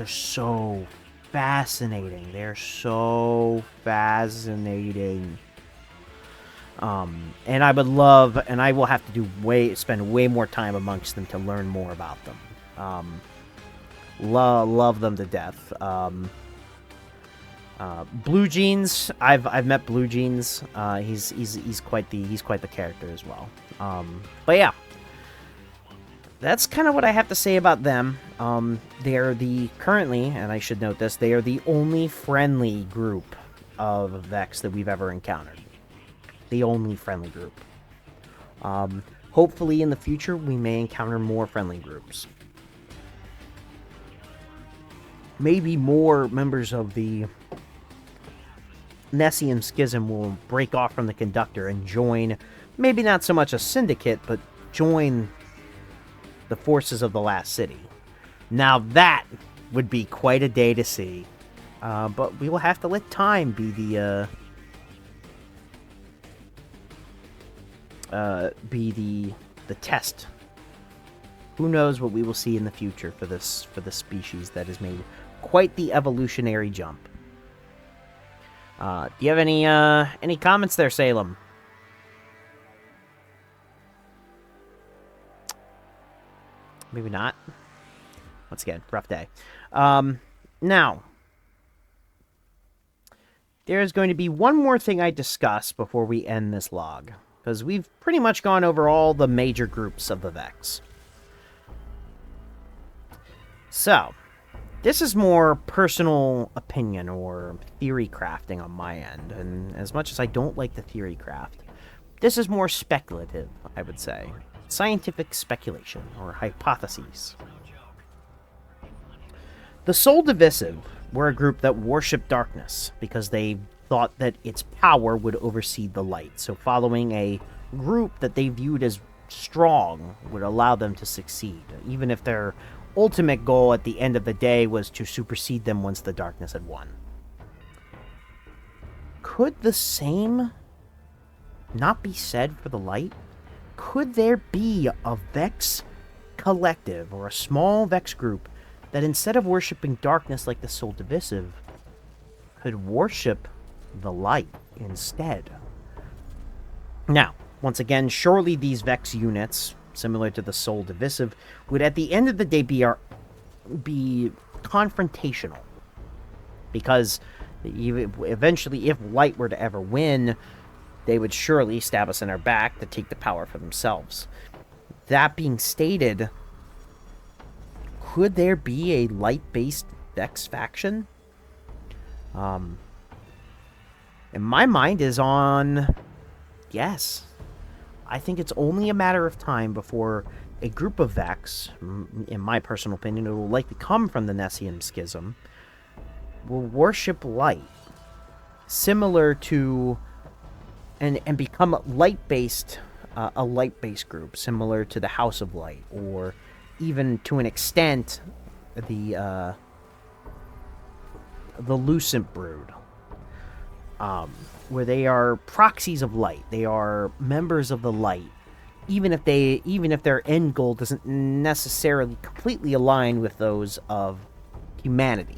S1: so fascinating. They're so fascinating. And I would love, and I will have to spend way more time amongst them to learn more about them. Love them to death. Blue Jeans, I've met Blue Jeans. He's quite the character as well. But yeah, that's kind of what I have to say about them. They are currently, and I should note this, they are the only friendly group of Vex that we've ever encountered. The only friendly group. Hopefully in the future we may encounter more friendly groups. Maybe more members of the Nessian Schism will break off from the Conductor and join, maybe not so much a syndicate, but join the forces of the Last City. Now that would be quite a day to see. But we will have to let time be the test. Who knows what we will see in the future for the species that has made quite the evolutionary jump. Do you have any comments there, Salem? Maybe not. Once again, rough day. Now, there's going to be one more thing I discuss before we end this log, because we've pretty much gone over all the major groups of the Vex. So, this is more personal opinion or theory crafting on my end, and as much as I don't like the theory craft, this is more speculative, I would say. Scientific speculation, or hypotheses. The Soul Divisive were a group that worshipped darkness because they thought that its power would oversee the light. So following a group that they viewed as strong would allow them to succeed, even if their ultimate goal at the end of the day was to supersede them once the darkness had won. Could the same not be said for the light? Could there be a Vex collective or a small Vex group that instead of worshipping darkness like the Soul Divisive, could worship the light instead? Now, once again, surely these Vex units, similar to the Soul Divisive, would at the end of the day be confrontational. Because eventually, if light were to ever win, they would surely stab us in our back to take the power for themselves. That being stated, could there be a light-based Vex faction? And my mind is on yes. I think it's only a matter of time before a group of Vex, in my personal opinion, it will likely come from the Nessian Schism, will worship light, similar to and become a light-based group, similar to the House of Light, or even to an extent the Lucent Brood. where they are proxies of light. They are members of the light, even if their end goal doesn't necessarily completely align with those of humanity.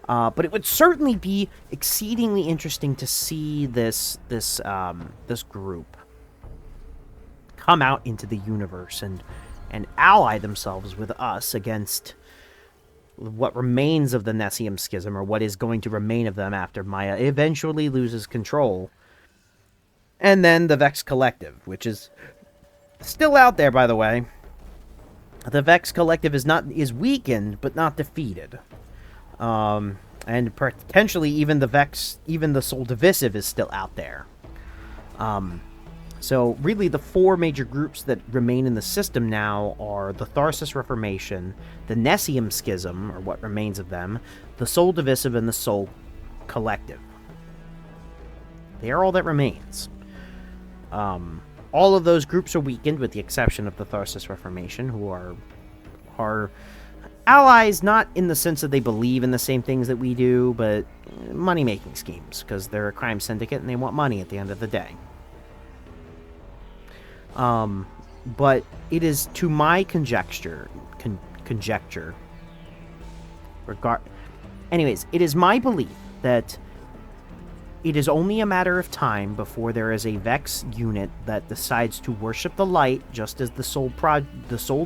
S1: But it would certainly be exceedingly interesting to see this group come out into the universe and ally themselves with us against what remains of the Nessium Schism, or what is going to remain of them after Maya eventually loses control. And then the Vex Collective, which is still out there, by the way. The Vex Collective is weakened, but not defeated. And potentially even the Soul Divisive is still out there. So really the four major groups that remain in the system now are the Tharsis Reformation, the Nessium Schism, or what remains of them, the Soul Divisive, and the Soul Collective. They are all that remains. All of those groups are weakened, with the exception of the Tharsis Reformation, who are allies, not in the sense that they believe in the same things that we do, but money-making schemes, because they're a crime syndicate and they want money at the end of the day. But it is, to my conjecture, anyways, it is my belief that it is only a matter of time before there is a Vex unit that decides to worship the light, just as the Soul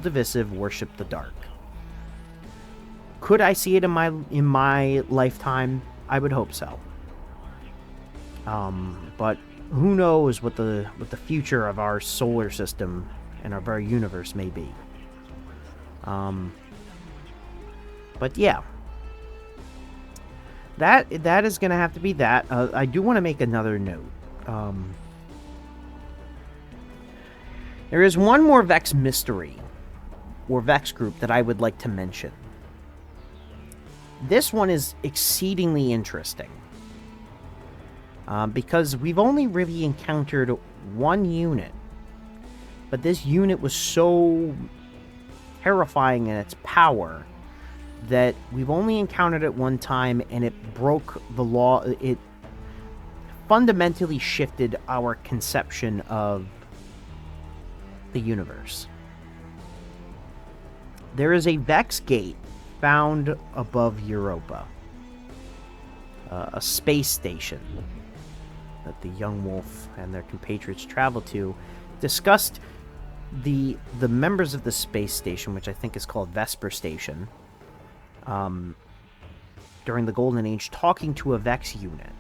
S1: Divisive worship the dark. Could I see it in my lifetime? I would hope so. But who knows what the future of our solar system and of our universe may be. But yeah. That is going to have to be that. I do want to make another note. There is one more Vex mystery, or Vex group, that I would like to mention. This one is exceedingly interesting. Because we've only really encountered one unit. But this unit was so terrifying in its power that we've only encountered it one time, and it broke the law. It fundamentally shifted our conception of the universe. There is a Vex gate found above Europa. A space station that the Young Wolf and their compatriots travel to, discussed the members of the space station, which I think is called Vesper Station, during the Golden Age, talking to a Vex unit,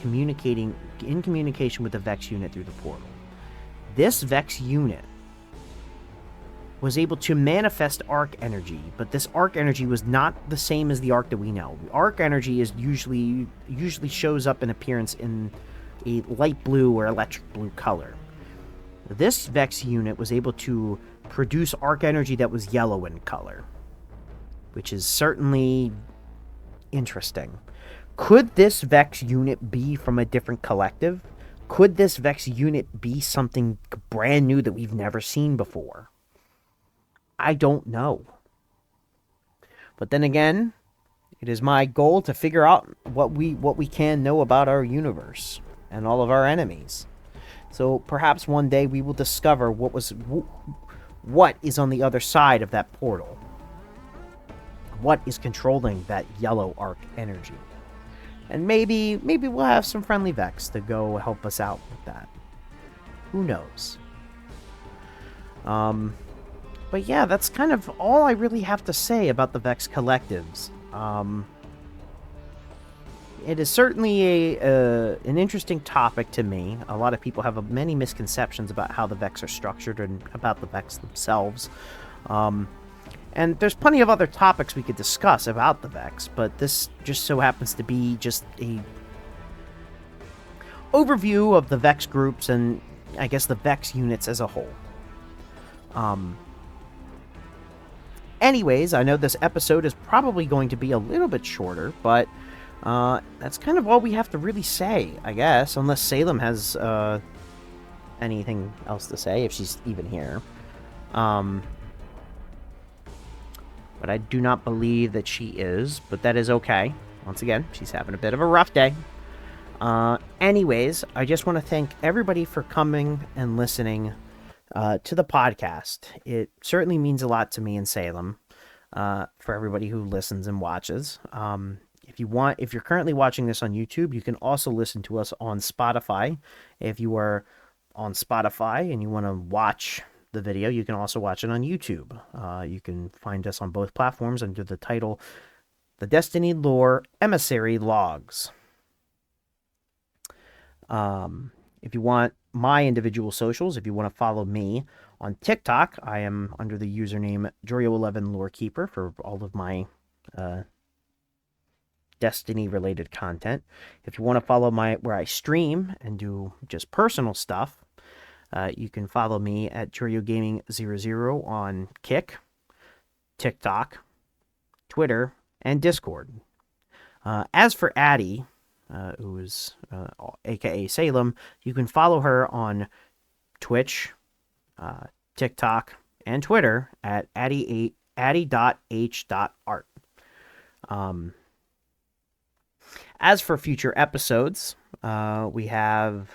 S1: in communication with the Vex unit through the portal. This Vex unit was able to manifest arc energy, but this arc energy was not the same as the arc that we know. Arc energy is usually shows up in appearance in a light blue or electric blue color. This Vex unit was able to produce arc energy that was yellow in color, which is certainly interesting. Could this Vex unit be from a different collective? Could this Vex unit be something brand new that we've never seen before? I don't know. But then again, it is my goal to figure out what we can know about our universe and all of our enemies. So perhaps one day we will discover what is on the other side of that portal. What is controlling that yellow arc energy? And maybe we'll have some friendly Vex to go help us out with that. Who knows? But yeah, that's kind of all I really have to say about the Vex collectives. It is certainly an interesting topic to me. A lot of people have many misconceptions about how the Vex are structured and about the Vex themselves. And there's plenty of other topics we could discuss about the Vex, but this just so happens to be just a overview of the Vex groups and, I guess, the Vex units as a whole. Anyways, I know this episode is probably going to be a little bit shorter, but that's kind of all we have to really say, I guess, unless Salem has anything else to say, if she's even here. But I do not believe that she is, but that is okay. Once again, she's having a bit of a rough day. Anyways, I just want to thank everybody for coming and listening to the podcast. It certainly means a lot to me in Salem, for everybody who listens and watches. If you're currently watching this on YouTube, you can also listen to us on Spotify. If you are on Spotify and you want to watch the video, you can also watch it on YouTube. You can find us on both platforms under the title The Destiny Lore Emissary Logs. If you want my individual socials, if you want to follow me on TikTok, I am under the username Jorio11Lorekeeper for all of my Destiny-related content. If you want to follow where I stream and do just personal stuff, you can follow me at JorioGaming00 on Kick, TikTok, Twitter, and Discord. As for Addie, who is aka Salem, you can follow her on Twitch, TikTok, and Twitter at Addie.h.art. As for future episodes, we have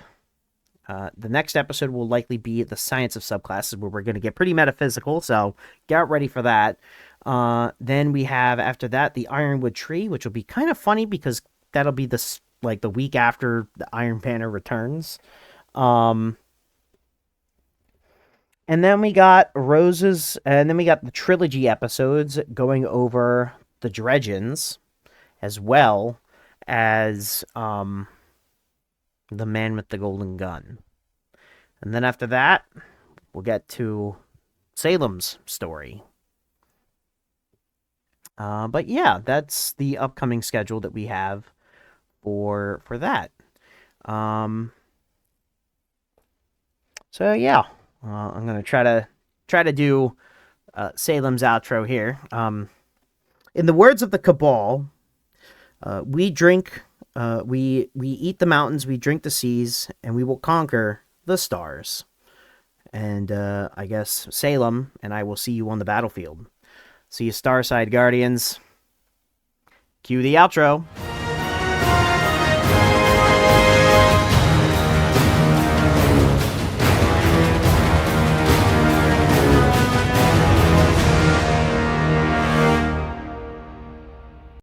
S1: the next episode will likely be the science of subclasses, where we're going to get pretty metaphysical, so get ready for that. Then we have, after that, the Ironwood Tree, which will be kind of funny because that'll be the week after the Iron Banner returns. And then we got Roses, and then we got the trilogy episodes going over the Dredgens, as well as the Man with the Golden Gun. And then after that, we'll get to Salem's story. But yeah, that's the upcoming schedule that we have for that. So yeah, I'm gonna try to do Salem's outro here. In the words of the Cabal, we drink, we eat the mountains, we drink the seas, and we will conquer the stars. And I guess Salem and I will see you on the battlefield. See you, Starside Guardians. Cue the outro.